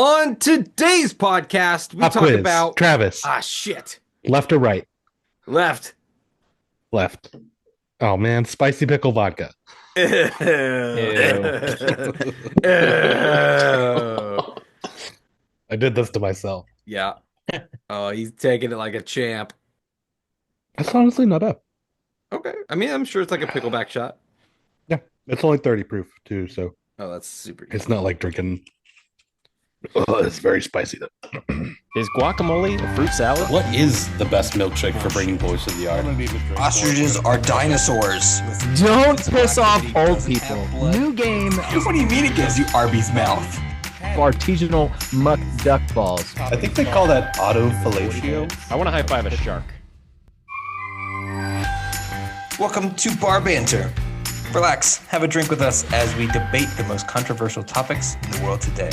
On today's podcast, we Pop talk quiz. about Travis, shit. left or right? Left. Left. Oh man, spicy pickle vodka. Ew. I did this to myself. Yeah. Oh, he's taking it like a champ. That's honestly not bad. Okay. I mean, I'm sure it's like a pickleback shot. Yeah, it's only 30 proof too, so Oh, that's super good. it's not like drinking. Oh, it's very spicy though. Is guacamole a fruit salad? What is the best milkshake for bringing boys to the yard? Ostriches are dinosaurs. Don't piss off old people. New game What do you mean it gives you Arby's mouth? artisanal muck duck balls. I think they call that autofellatio. I want to high five a shark. Welcome to Bar Banter. Relax, have a drink with us as we debate the most controversial topics in the world today.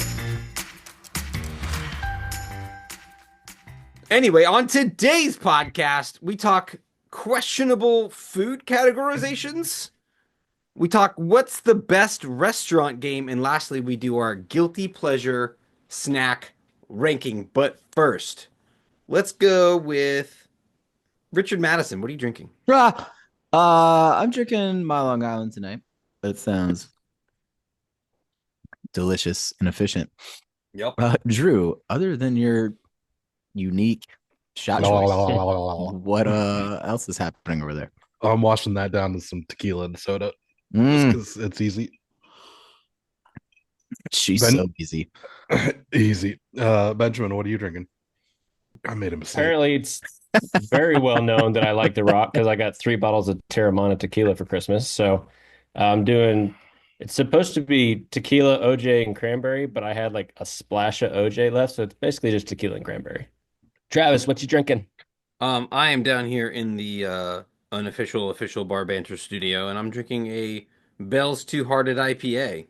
Anyway, on today's podcast, we talk questionable food categorizations. We talk what's the best restaurant game, and lastly, we do our guilty pleasure snack ranking. But first, let's go with Richard Mattison. What are you drinking? I'm drinking my Long Island tonight. That sounds delicious and efficient. Yep. Drew, other than your unique shot choice, what else is happening over there? I'm washing that down with some tequila and soda Mm, because it's easy. she's Ben- so busy. Easy. Benjamin, what are you drinking? I made a mistake. Apparently, it's very well known that I like the rock because I got 3 bottles of Terramana tequila for Christmas. So I'm doing, it's supposed to be tequila, OJ, and cranberry, but I had like a splash of OJ left. So it's basically just tequila and cranberry. Travis, what you drinking? I am down here in the unofficial official Bar Banter studio, and I'm drinking a Bell's Two Hearted IPA.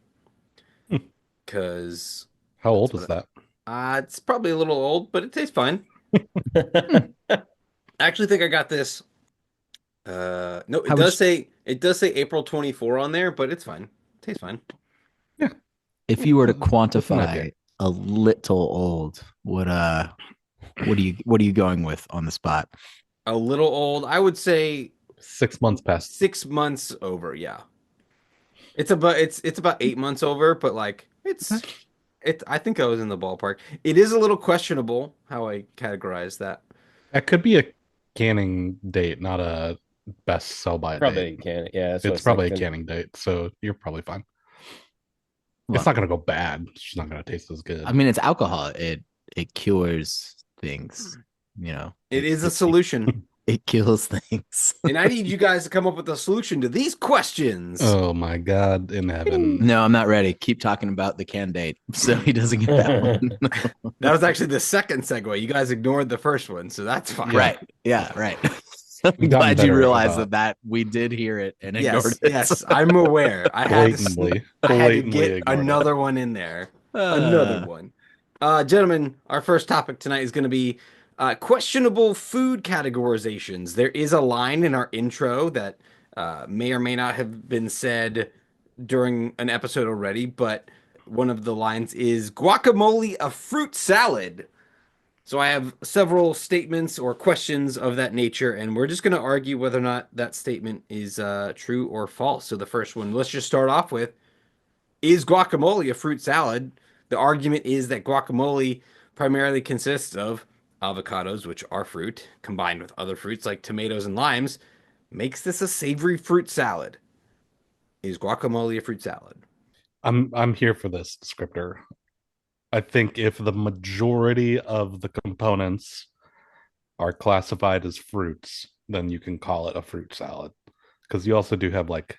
Because How old is that? it's probably a little old, but it tastes fine. I actually think I got this. No, it How does much- say April 24 on there, but it's fine. It tastes fine. If you were to That's an quantify idea. a little old, what are you going with on the spot? A little old. I would say 6 months past. 6 months over. Yeah, it's about 8 months over, but like it. I think I was in the ballpark. It is a little questionable how I categorize that. That could be a canning date, not a best sell by Probably date. can. Yeah, that's what I It's was probably a thinking. canning date, so you're probably fine. Well, It's not gonna go bad. It's just not gonna taste as good. I mean, it's alcohol. It cures things. You know, It is a solution, It kills things. and I need you guys to come up with a solution to these questions. Oh my God, in heaven. No, I'm not ready. Keep talking about the can date, so he doesn't get that one. That was actually the second segue. You guys ignored the first one, so that's fine. Right? Yeah, right. I'm We've gotten glad you better realized about- that we did hear it and Yes, ignored it. yes, I'm aware. I had to, Blatantly, I had to blatantly get ignored it. another one in there. Another one. Gentlemen, our first topic tonight is going to be questionable food categorizations. There is a line in our intro that may or may not have been said during an episode already, but one of the lines is guacamole a fruit salad? So I have several statements or questions of that nature, and we're just going to argue whether or not that statement is true or false. So the first one, let's just start off with, is guacamole a fruit salad? The argument is that guacamole primarily consists of avocados, which are fruit, combined with other fruits like tomatoes and limes, makes this a savory fruit salad. Is guacamole a fruit salad? I'm here for this descriptor. I think if the majority of the components are classified as fruits, then you can call it a fruit salad. Because you also do have like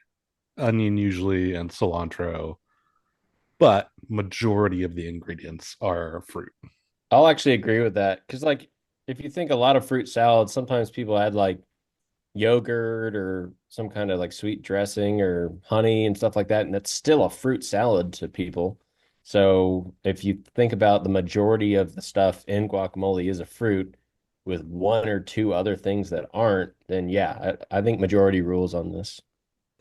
onion usually and cilantro, but majority of the ingredients are fruit. I'll actually agree with that because, like, if you think a lot of fruit salads, sometimes people add like yogurt or some kind of like sweet dressing or honey and stuff like that, and that's still a fruit salad to people. So if you think about the majority of the stuff in guacamole is a fruit with one or two other things that aren't, then yeah, I think majority rules on this.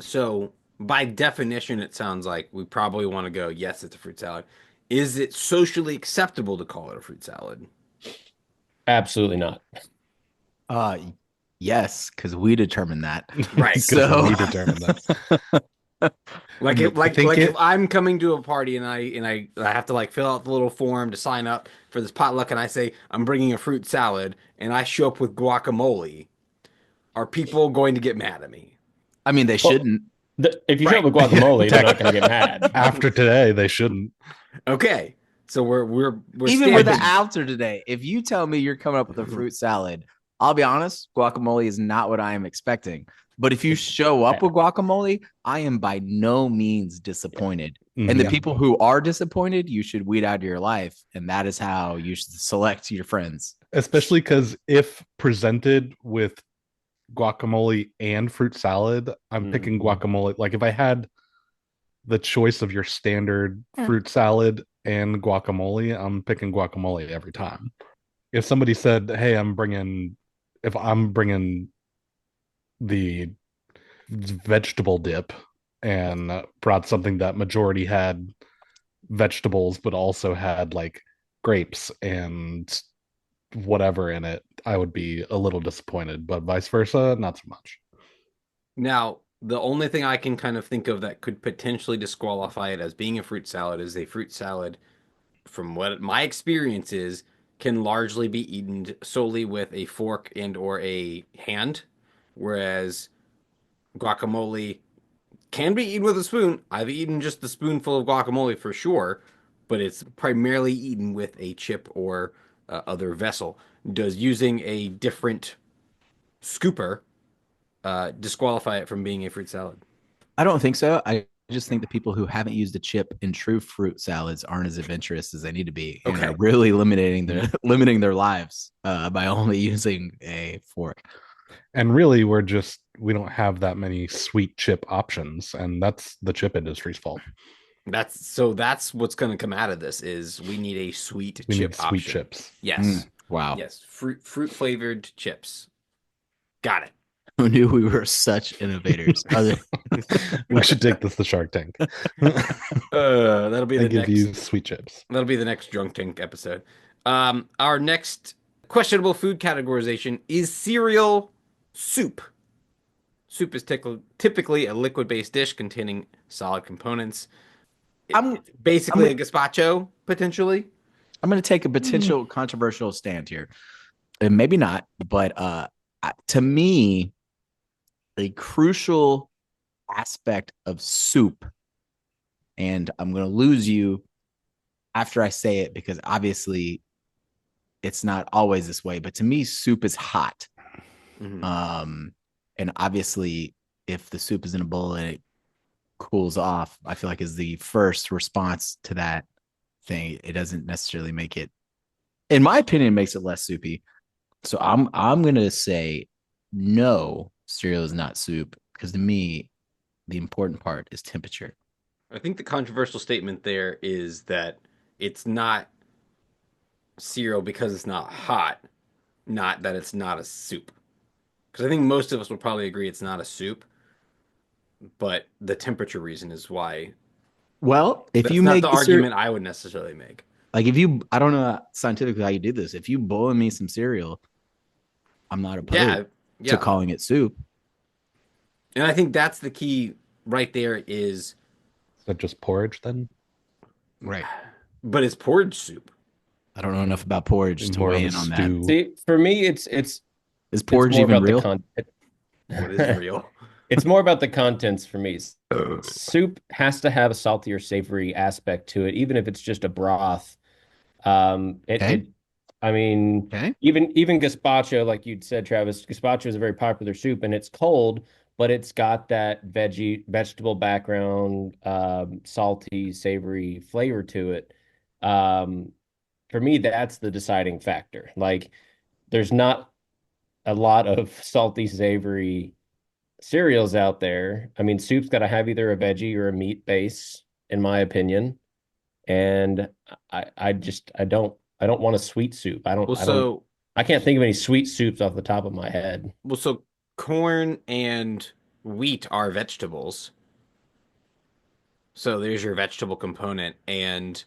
So by definition, it sounds like we probably want to go, yes, it's a fruit salad. Is it socially acceptable to call it a fruit salad? Absolutely not. Uh, yes, because we determined that. Right. Because So we determined that. Like I if like think like if it- I'm coming to a party and I have to like fill out the little form to sign up for this potluck and I say I'm bringing a fruit salad and I show up with guacamole, are people going to get mad at me? I mean, they Well, shouldn't. if you show up Right. with guacamole, they're not going to get mad. After today, they shouldn't. Okay. So we're Even with the standing. after today, if you tell me you're coming up with a fruit salad, I'll be honest, guacamole is not what I am expecting. But if you show up with guacamole, I am by no means disappointed. And the Mhm. people who are disappointed, you should weed out of your life. And that is how you should select your friends. Especially because if presented with guacamole and fruit salad, I'm picking guacamole. Like if I had the choice of your standard fruit salad and guacamole, I'm picking guacamole every time. If somebody said, "Hey, if I'm bringing the vegetable dip and brought something that majority had vegetables but also had like grapes and whatever in it," I would be a little disappointed, but vice versa, not so much. Now, the only thing I can kind of think of that could potentially disqualify it as being a fruit salad is a fruit salad, from what my experience is, can largely be eaten solely with a fork and or a hand, whereas guacamole can be eaten with a spoon. I've eaten just the spoonful of guacamole for sure, but it's primarily eaten with a chip or other vessel. Does using a different scooper disqualify it from being a fruit salad? I don't think so. I just think the people who haven't used a chip in true fruit salads aren't as adventurous as they need to be, and Okay. are really limiting their lives by only using a fork. And really, we don't have that many sweet chip options, and that's the chip industry's fault. That's what's going to come out of this is we need a sweet We chip need sweet option. chips. Yes. Wow. Yes. Fruit flavored chips. Got it. Who knew we were such innovators? We should take this to Shark Tank. That'll be the and give next. you sweet chips. That'll be the next Drunk Tank episode. Our next questionable food categorization is cereal soup. Soup is typically a liquid-based dish containing solid components. It's basically a gazpacho, potentially. I'm going to take a potential controversial stand here, and maybe not, but to me, a crucial aspect of soup, and I'm going to lose you after I say it because obviously it's not always this way, but to me, soup is hot. Mm-hmm. And obviously, if the soup is in a bowl and it cools off, I feel like is the first response to that thing. It doesn't necessarily make it, in my opinion, makes it less soupy. So I'm gonna say no, cereal is not soup because to me, the important part is temperature. I think the controversial statement there is that it's not cereal because it's not hot, not that it's not a soup. Because I think most of us would probably agree it's not a soup, but the temperature reason is why. Well, if That's you not make the the argument I would necessarily make. like if you, I don't know scientifically how you do this. If you boil me some cereal, I'm not opposed to calling it soup. And I think that's the key right there is that just porridge then? Right. But it's porridge soup. I don't know enough about porridge to More weigh of in a on stew. that. See, for me, is porridge more even about real? What is real? It's more about the contents for me. Soup has to have a salty or savory aspect to it, even if it's just a broth. Okay. I mean, Okay. even gazpacho, like you'd said, Travis, gazpacho is a very popular soup, and it's cold, but it's got that vegetable background, salty, savory flavor to it. For me, that's the deciding factor. Like, there's not a lot of salty, savory cereals out there. I mean, soup's got to have either a veggie or a meat base, in my opinion. And I don't want a sweet soup. I can't think of any sweet soups off the top of my head. Well, so corn and wheat are vegetables. So there's your vegetable component. And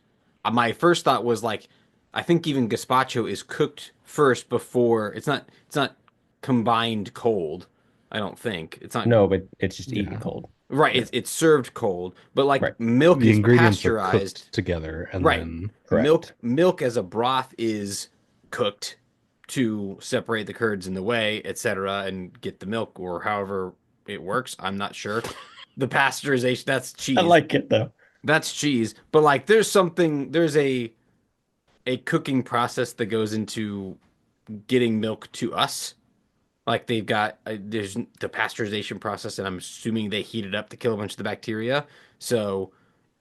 my first thought was like, I think even gazpacho is cooked first before it's not combined cold. I don't think it's not No, but it's just eaten Yeah. cold. right. Yeah. It's served cold, but like Right. milk The is ingredients are pasteurized. cooked together and Right. then Correct. Milk as a broth is cooked to separate the curds in the whey, etc., and get the milk or however it works. I'm not sure. The pasteurization, that's I cheese. like it though. That's cheese. But like there's a cooking process that goes into getting milk to us. Like they've got there's the pasteurization process, and I'm assuming they heat it up to kill a bunch of the bacteria. So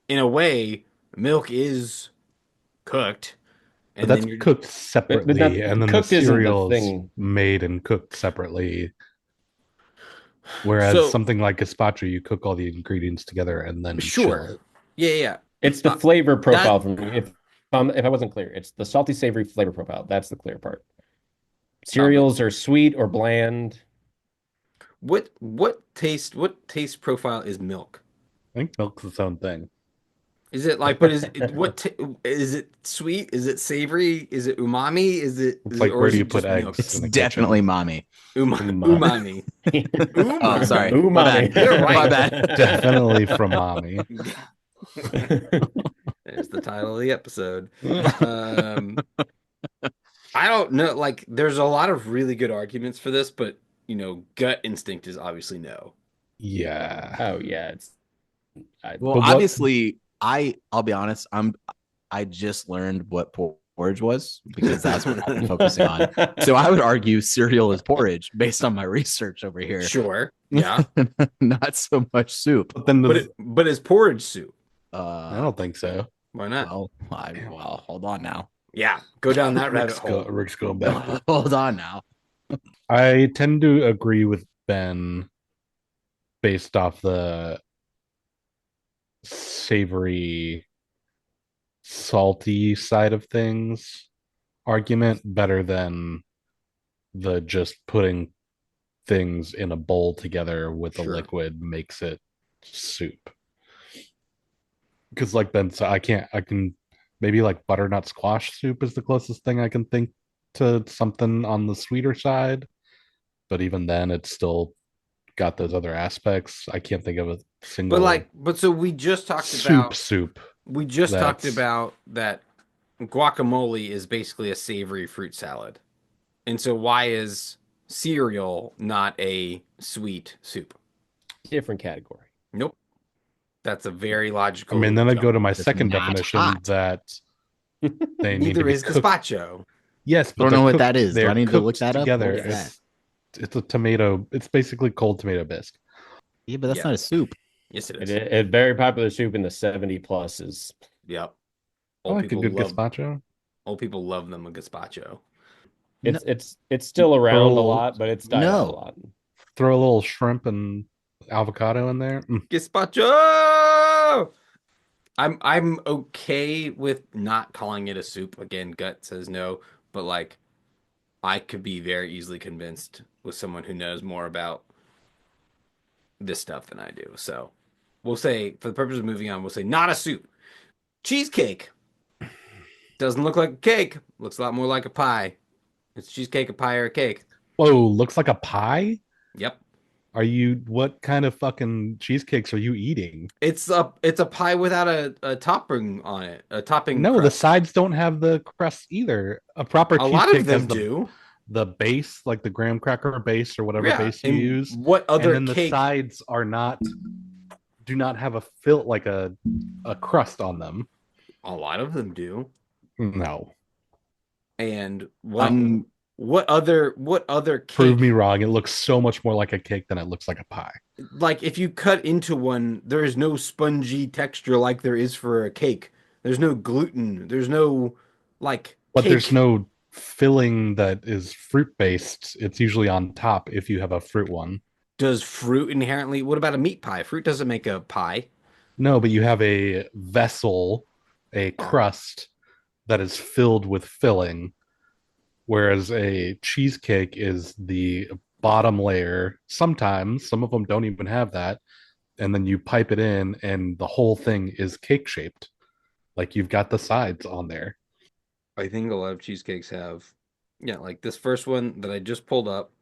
in a way, milk is cooked, but and that's then you're cooked But separately, and not then the cooked isn't the cereal's thing. made and cooked separately. Whereas so something like gazpacho, you cook all the ingredients together and then chill sure, it. yeah. It's the Uh, flavor profile that for me. If I wasn't clear, it's the salty savory flavor profile. That's the clear part. but Cereals are sweet or bland. what taste profile is milk? I think milk's its own thing. Is it like, but is it sweet? Is it savory? Is it umami? It's like, or where is do you it put just milk? eggs It's in a definitely kitchen? mommy. Umami. Oh, sorry. Umami. My bad. Umami. You're My right. bad. Definitely from mommy. There's the title of the episode. Um, I don't know. Like, there's a lot of really good arguments for this, but gut instinct is obviously no. Yeah. Oh yeah, Well, But what- obviously, I'll be honest. I just learned what porridge was because that's what I've been focusing on. So I would argue cereal is porridge based on my research over here. Sure, yeah, Not so much soup. But then but it's porridge soup. I don't think so. Why not? Well, hold on now. Yeah, go down that rabbit Rick's, hole. Rick's going back. Hold on now. I tend to agree with Ben based off the savory, salty side of things argument better than the just putting things in a bowl together with a Sure. liquid makes it soup. Because like Ben said, I can maybe like butternut squash soup is the closest thing I can think to something on the sweeter side. But even then it's still got those other aspects. I can't think of a single But so we just talked soup. we just talked That's- about that guacamole is basically a savory fruit salad. And so why is cereal not a sweet soup? different category. Nope. That's a very I logical mean, then I go jump. to my It's second not definition hot. that they need to Neither be is cooked. gazpacho. Yes, I but don't they're know what cooked- that is. Do they're I need to look cooked that up? together. What is that? It's a tomato. It's basically cold tomato bisque. Yeah, but that's Yeah. not a soup. Yes, it It, is. it very popular soup in the 70 pluses. Yep. I like a good gazpacho. Old people love them a gazpacho. It's still around a Roll- lot, but it's died out No. a lot. Throw a little shrimp and avocado in there. Gazpacho. I'm okay with not calling it a soup. Again, gut says no, but like I could be very easily convinced with someone who knows more about this stuff than I do. So we'll say, for the purpose of moving on, we'll say not a soup. Cheesecake doesn't look like a cake. Looks a lot more like a pie. It's cheesecake, a pie, or a cake. Whoa, looks like a pie. Yep. What kind of fucking cheesecakes are you eating? It's a pie without a topping on it. A topping. No, the crust. sides don't have the crust either. A proper A lot cheesecake of has them do. the base, like the graham cracker base or whatever Yeah. base you And use. what other And then cake? the sides do not have a fill like a crust on them. A lot of them do. No. And Um, what other cake? Prove me wrong. It looks so much more like a cake than it looks like a pie. Like if you cut into one, there is no spongy texture like there is for a cake. There's no gluten. There's no like. But cake. there's no filling that is fruit based. It's usually on top if you have a fruit one. Does fruit inherently? What about a meat pie? Fruit doesn't make a pie. No, but you have a vessel, a crust that is filled with filling, whereas a cheesecake is the bottom layer. Sometimes some of them don't even have that, and then you pipe it in, and the whole thing is cake shaped. Like you've got the sides on there. I think a lot of cheesecakes have, yeah, like this first one that I just pulled up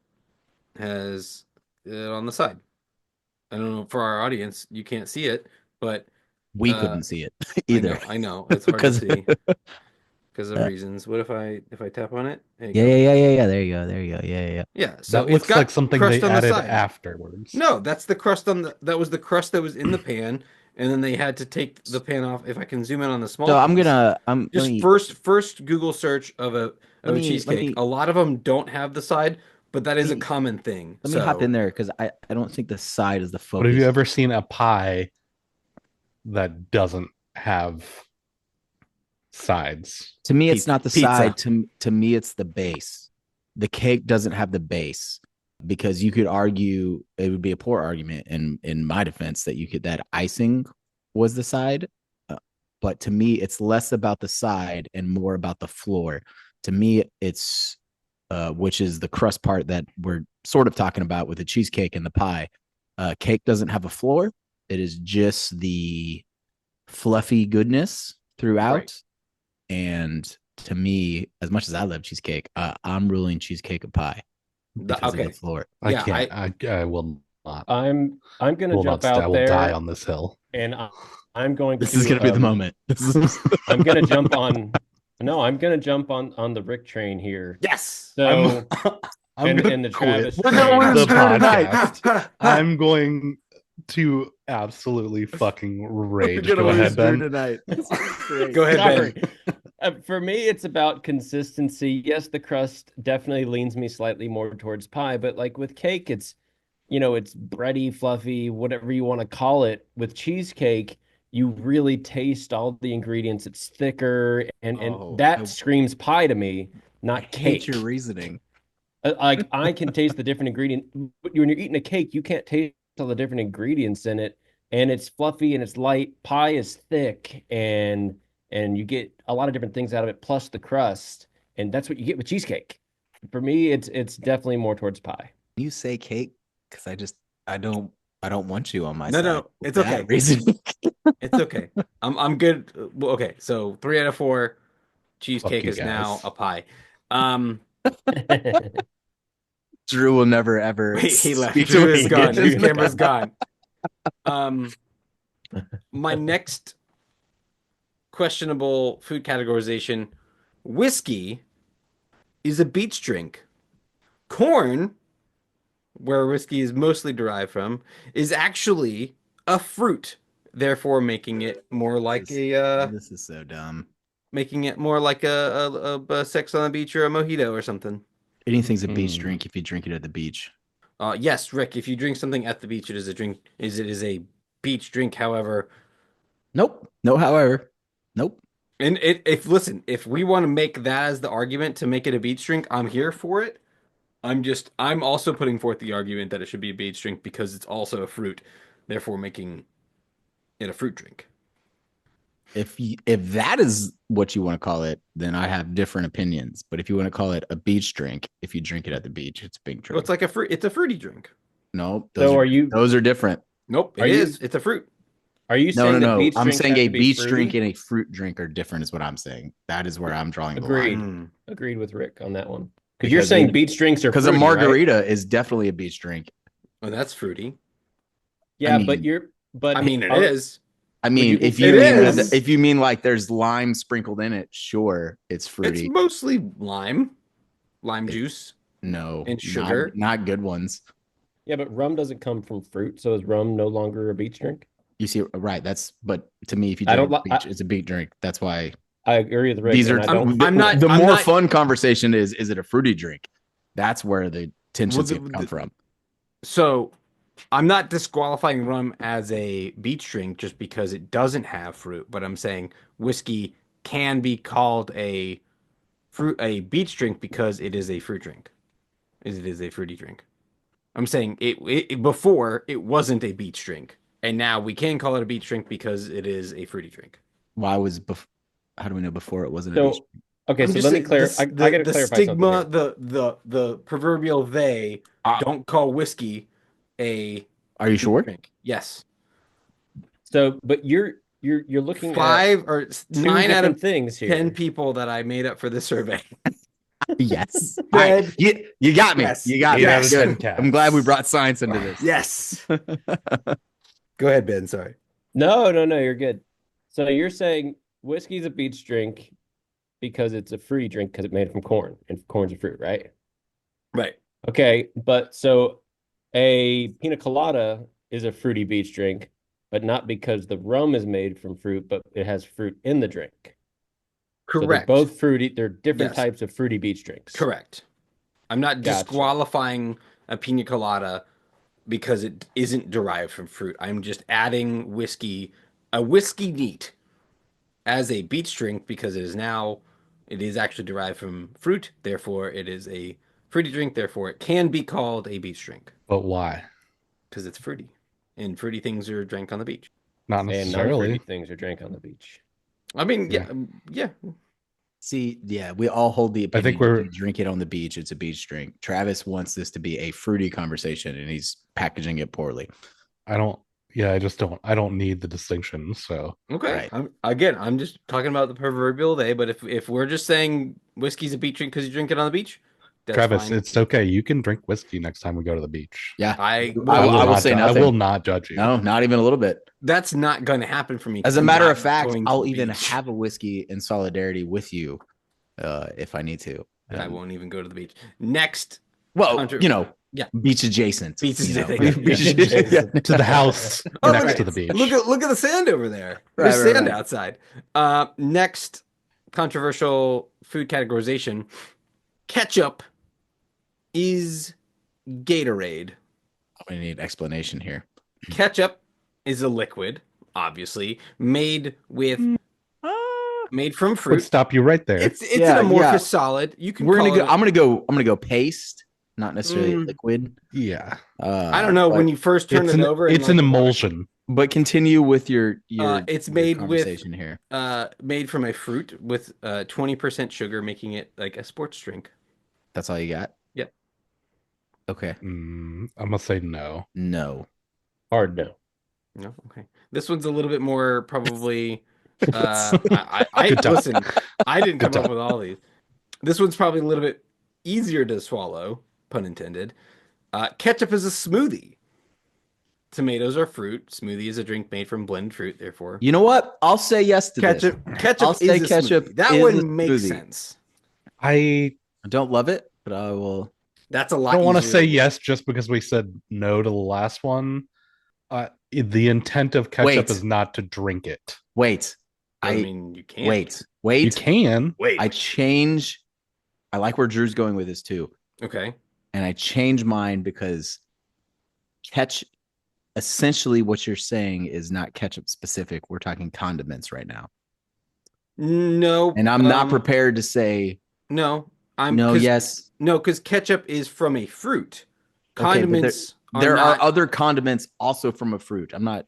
has it on the side. I don't know for our audience, you can't see it, but We uh, couldn't see it either. I know, it's hard to because see because of reasons. What if I tap on it? There you yeah, go. yeah. There you go. There you go. Yeah. Yeah, so That it's looks got like something crust they on the added side. afterwards. No, that's the crust on that was the crust that was in the pan, and then they had to take the pan off. If I can zoom in on the small So piece. let Just me first Google search of a let cheesecake. me A lot of them don't have the side, but that is a common thing. let me hop So in there because I don't think the side is the focus. But have you ever seen a pie that doesn't have sides? To me, it's not the pizza. side. To me, it's the base. The cake doesn't have the base because you could argue it would be a poor argument in my defense that icing was the side. But to me, it's less about the side and more about the floor. To me, it's which is the crust part that we're sort of talking about with the cheesecake and the pie. Cake doesn't have a floor. It is just the fluffy goodness throughout. Right. And to me, as much as I love cheesecake, I'm ruling cheesecake a pie because of the floor. I Yeah, can't. I will not. I'm gonna Will jump not. I out will die there, on this hill. and I'm going This to. is gonna be the moment. I'm gonna jump on. No, I'm gonna jump on the Rick train here. Yes. So I'm and the quit Travis train. the tonight. podcast. I'm going to absolutely fucking rage. We're gonna Go lose ahead, Ben. tonight. Go ahead, Sorry. Ben. For me, it's about consistency. Yes, the crust definitely leans me slightly more towards pie, but like with cake, it's it's bready, fluffy, whatever you want to call it. With cheesecake, you really taste all the ingredients. It's thicker, and that screams pie to me, not cake. Hate your reasoning. Like I can taste the different ingredient. When you're eating a cake, you can't taste all the different ingredients in it, and it's fluffy and it's light. Pie is thick, and you get a lot of different things out of it, plus the crust, and that's what you get with cheesecake. For me, it's definitely more towards pie. You say cake because I don't want you on my No, side. no, it's okay. Reasoning. It's okay. I'm good. Well, okay, so 3 out of 4. Cheesecake you is now guys. a pie. Drew will never ever. Wait, he left. speak Drew to is me gone. again. His camera's gone. My next questionable food categorization: whiskey is a beach drink. Corn, where whiskey is mostly derived from, is actually a fruit, therefore making it more like This is so dumb. making it more like a sex on the beach or a mojito or something. Anything's a beach drink if you drink it at the beach. Yes, Rick, if you drink something at the beach, it is a drink. It is a beach drink. However, Nope. No, however. Nope. and if we want to make that as the argument to make it a beach drink, I'm here for it. I'm also putting forth the argument that it should be a beach drink because it's also a fruit, therefore making it a fruit drink. If that is what you want to call it, then I have different opinions. But if you want to call it a beach drink, if you drink it at the beach, it's a big drink. Well, it's like a fruit. It's a fruity drink. No, So those are different. Nope, Are it you- is. It's a fruit. Are you saying that No. beach I'm drinks saying have a to be beach fruity? drink and a fruit drink are different. Is what I'm saying. That is where I'm drawing the Agreed. line. Agreed with Rick on that one. Because you're Because saying a- beach drinks are Because a fruity, right? margarita is definitely a beach drink. Oh, that's fruity. Yeah, I but mean- It is. I mean, you- if it is. you mean like there's lime sprinkled in it, sure, it's fruity. It's mostly lime juice. No, and sugar. not good ones. Yeah, but rum doesn't come from fruit, so is rum no longer a beach drink? You see, right? But to me, if you I drink don't li- beach, it's a beach drink. That's why I agree with Rick. these are. and I don't. I'm not- The I'm more not- fun conversation is it a fruity drink? That's where the tensions come from. So, I'm not disqualifying rum as a beach drink just because it doesn't have fruit, but I'm saying whiskey can be called a beach drink because it is a fruit drink. It is a fruity drink. I'm saying it before it wasn't a beach drink, and now we can call it a beach drink because it is a fruity drink. Why was how do we know before it wasn't a beach So drink? okay, I'm so just let me saying clarify. I got to the clarify stigma, something here. the proverbial they don't call whiskey a Are you beach sure? drink. Yes. So, but you're you're looking at 5 or two 9 out different of things here. 10 people that I made up for this survey. Yes. Dead. You got me. Yes. You got me. 8 out of 10 Good. cats. I'm glad we brought science into this. Yes. Go ahead, Ben. Sorry. No, you're good. So you're saying whiskey's a beach drink because it's a fruity drink because it's made from corn, and corn's a fruit, right? Right. Okay, but so a pina colada is a fruity beach drink, but not because the rum is made from fruit, but it has fruit in the drink. So they're Correct. both fruity. They're different Yes. types of fruity beach drinks. Correct. I'm not Gotcha. disqualifying a pina colada because it isn't derived from fruit. I'm just adding a whiskey neat as a beach drink because it is actually derived from fruit. Therefore, it is a fruity drink. Therefore, it can be called a beach drink But why? because it's fruity. And fruity things are drank on the beach. Not And necessarily. non-fruity things are drank on the beach. I mean, Yeah. yeah. See, yeah, we all hold the opinion. I think we're- if you drink it on the beach, it's a beach drink. Travis wants this to be a fruity conversation, and he's packaging it poorly. I don't need the distinction. So Okay. Right. I'm just talking about the proverbial day. But if we're just saying whiskey's a beach drink because you drink it on the beach, that's Travis, fine. it's okay. You can drink whiskey next time we go to the beach. Yeah, I I will not say ju- nothing. I will not judge you. No, not even a little bit. That's not going to happen for me. As a I'm matter not of fact, going to I'll the even beach. have a whiskey in solidarity with you if I need to. I won't even go to the beach. Next, Well, Contra- yeah, beach adjacent. Beach you know. adjacent. Beach Yeah. adjacent. To the house Oh, next look to at- the beach. look at the sand over there. Right, There's right, sand right. outside. Next controversial food categorization: ketchup is Gatorade. We need explanation here. Ketchup is a liquid, obviously made from Would fruit. stop you right there. It's Yeah, an amorphous yeah. solid. You can. We're call gonna go. it- I'm gonna go paste, not necessarily liquid. Yeah. I don't know but, when you first turn It's it an, over. and, it's an like, emulsion. but continue with your it's your made with conversation here. made from a fruit with 20% sugar, making it like a sports drink. That's all you got. Yep. Okay. I'm gonna say no. No. Hard no. No, okay. This one's a little bit more probably. I Good job. listen. I didn't come Good up job. with all these. This one's probably a little bit easier to swallow, pun intended. Ketchup is a smoothie. Tomatoes are fruit. Smoothie is a drink made from blended fruit. Therefore, You know what? I'll say yes to ketchup. this. Ketchup I'll is say a ketchup smoothie. That is a one makes smoothie. sense. I I don't love it, but I will. That's a lot. don't want to easier say yes just because we said no to the last one. The intent of ketchup Wait. is not to drink it. Wait. I mean, you can't. wait. You can. Wait. I change. I like where Drew's going with this too, Okay. and I change mine because essentially what you're saying is not ketchup specific. We're talking condiments right now, No. and I'm not prepared to say No. yes. No, because ketchup is from a fruit. Okay, but Condiments. There not, are other condiments also from a fruit. I'm not.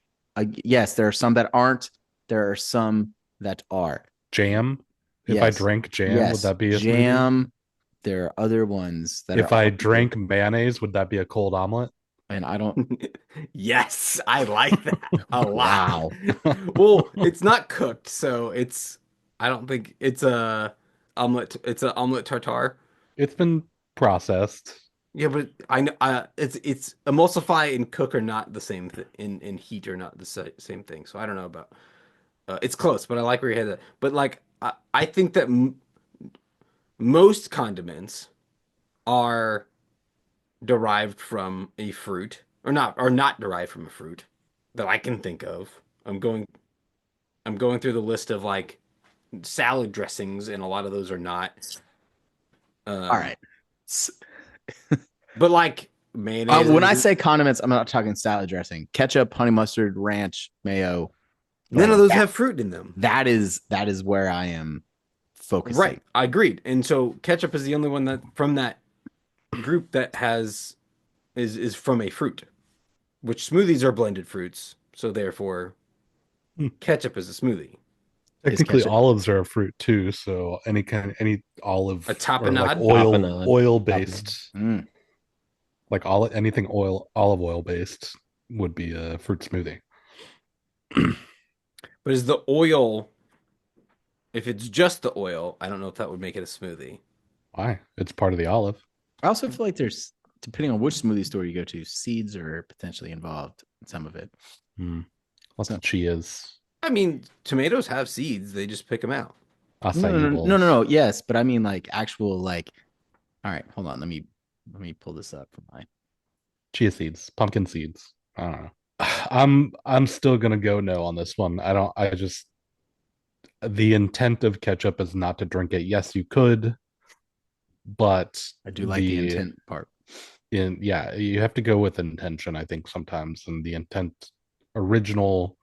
Yes, there are some that aren't. There are some that are. Jam. If I Yes. drink jam, Yes. would that be a smoothie? jam? There are other ones that. If are I drank mayonnaise, would that be a cold omelet? and I don't. Yes, I like that a lot. Wow. Well, it's not cooked, so it's. I don't think it's a omelet. It's an omelet tartare. It's been processed. Yeah, but I know it's emulsify and cook are not the same in heat are not the same thing. So I don't know about. It's close, but I like where you headed. But like I think that most condiments are derived from a fruit, or not derived from a fruit that I can think of. I'm going through the list of like salad dressings, and a lot of those are not. All right. But like mayonnaise. When I say condiments, I'm not talking salad dressing. Ketchup, honey mustard, ranch, mayo. none of those have fruit in them. That is where I am focusing. Right, I agreed. And so ketchup is the only one that from that group that is from a fruit, which smoothies are blended fruits. So therefore, ketchup is a smoothie. Technically, ketchup- olives are a fruit too. So any olive, A or tapenade? like Tapenade. oil based, Mm. like anything olive oil based would be a fruit smoothie. But is the oil, if it's just the oil, I don't know if that would make it a smoothie. Why? It's part of the olive. I also feel like there's, depending on which smoothie store you go to, seeds are potentially involved in some of it. Lots of chias, I mean, tomatoes have seeds. They just pick them out. acai bowls. No. Yes, but I mean like actual like. All right, hold on. Let me pull this up for my. Chia seeds, pumpkin seeds. I don't know. I'm still gonna go no on this one. I just the intent of ketchup is not to drink it. Yes, you could, but I do like the intent part. You have to go with intention, I think, sometimes. And the intent, original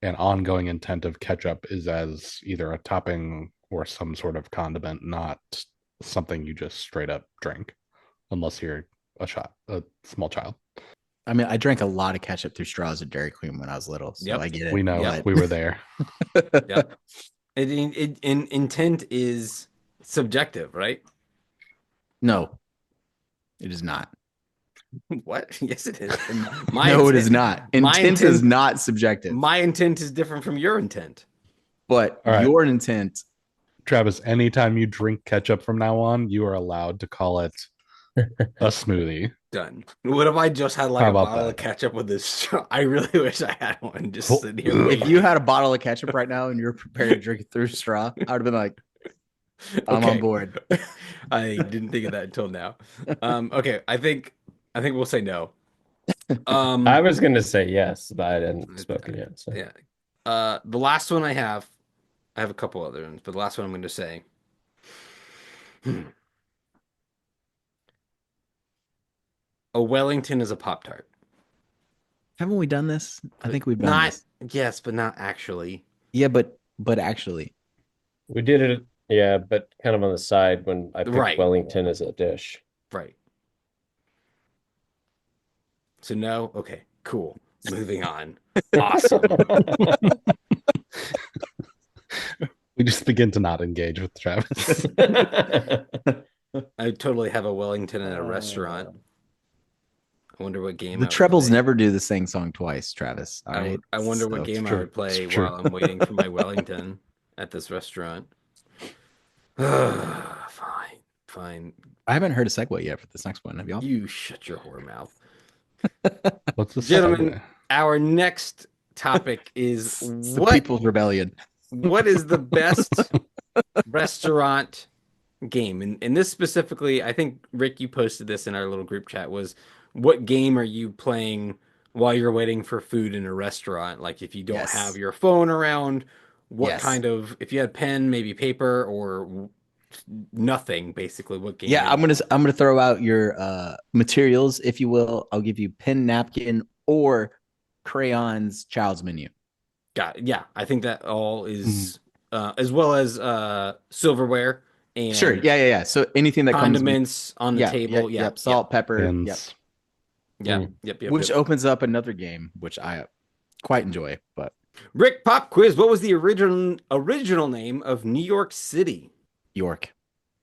and ongoing intent of ketchup is as either a topping or some sort of condiment, not something you just straight up drink, unless you're a small child. I mean, I drank a lot of ketchup through straws at Dairy Queen when I was little, so Yep. I get it. We know. Yep. We were there. Yeah. Intent is subjective, right? No, it is not. What? Yes, it is. No, it is not. Intent is not subjective. My intent is different from your intent. But All right. your intent. Travis, anytime you drink ketchup from now on, you are allowed to call it a smoothie. Done. What if I just had like How a about bottle that? of ketchup with this straw? I really wish I had one just sitting here. If waiting. you had a bottle of ketchup right now and you're prepared to drink it through a straw, I would have been like, I'm Okay. on board. I didn't think of that until now. Okay, I think we'll say no. I was gonna say yes, but I hadn't spoken yet. So. Yeah. The last one I have a couple other ones, but the last one I'm going to say. A Wellington is a Pop-Tart. Haven't we done this? I think we've done Not this. yes, but not actually. Yeah, but actually, We did it, yeah, but kind of on the side when I picked Right. Wellington as a dish. Right. So no? Okay, cool. Moving on. Awesome. We just begin to not engage with Travis. I totally have a Wellington at a restaurant. I wonder what game the I would trebles play. never do the same song twice, Travis. All right. I wonder what So- game I true. would play It's true. while I'm waiting for my Wellington at this restaurant. Fine. I haven't heard a segue yet for this next one. Have y'all? You shut your whore mouth. What's the Gentlemen, segue? our next topic is It's the what People's Rebellion. is the best restaurant game? And this specifically, I think Rick, you posted this in our little group chat, was what game are you playing while you're waiting for food in a restaurant? Like if you don't Yes. have your phone around, what Yes. kind of, if you had pen, maybe paper or nothing, basically, what game? Yeah, are you I'm gonna throw out your materials, if you will. I'll give you pen, napkin, or crayons. Child's menu. got? Yeah, I think that all is as well as silverware and Sure. Yeah. So anything that condiments on the comes table. Yeah, Yep. Salt, pepper. Pins. Yep. Yep. Which opens up another game, which I quite enjoy. But Rick, pop quiz. What was the original name of New York City? York,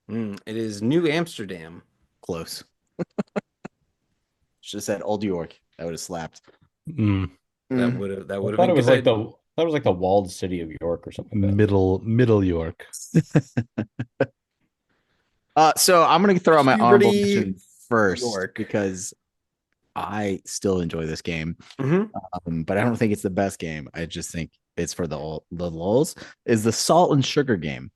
It is New Amsterdam. close. Should have said Old York. That would have slapped. Mm. That Mm. would have I been thought it was good. like the walled city of York or something like that. Middle York. So I'm gonna throw out my honorable Puberty, mention first York. because I still enjoy this game, Mhm. but I don't think it's the best game. I just think it's for the lulz. Is the salt and sugar game?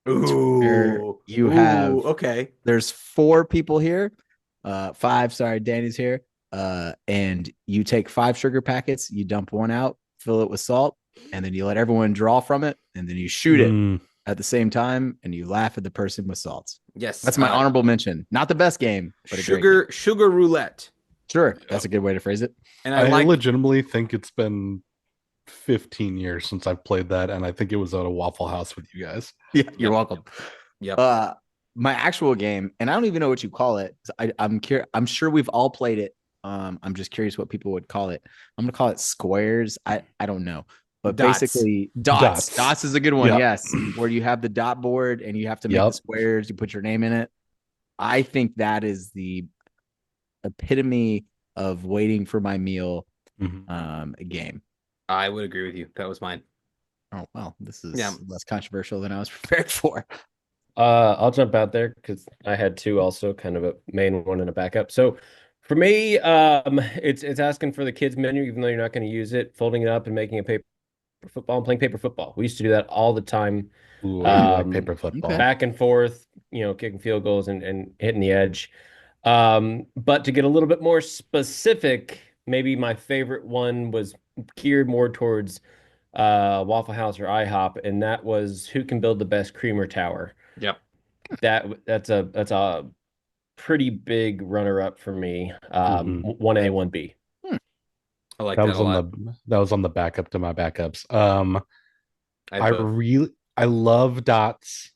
Ooh, you have- okay. There's 4 people here, 5. Sorry, Danny's here. And you take 5 sugar packets, you dump one out, fill it with salt, and then you let everyone draw from it, and then you shoot it Mm. at the same time, and you laugh at the person with salts. Yes, That's my honorable mention. Not the best game, but a great game. sugar roulette. Sure, that's a good way to phrase it. And I I like legitimately think it's been 15 years since I've played that, and I think it was at a Waffle House with you guys. Yeah, you're welcome. Yep. My actual game, and I don't even know what you call it. I'm sure we've all played it. I'm just curious what people would call it. I'm gonna call it squares. I don't know, but Dots. basically dots. Dots is a good one. Yep. Yes, where you have the dot board and you have to make the Yep. squares. You put your name in it. I think that is the epitome of waiting for my meal Mhm. game. I would agree with you. That was mine. Oh well, this is Yeah. less controversial than I was prepared for. I'll jump out there because I had two also, kind of a main one and a backup. So for me, it's asking for the kids menu, even though you're not going to use it, folding it up and making a paper football and playing paper football. We used to do that all the time. Ooh, I do like paper Okay. football. Back and forth, kicking field goals and hitting the edge. But to get a little bit more specific, maybe my favorite one was geared more towards Waffle House or IHOP, and that was who can build the best creamer tower. Yep. That's a pretty big runner up for me. Mhm. 1A, 1B. I like That that was a on lot. that was on the backup to my backups. both. I love dots.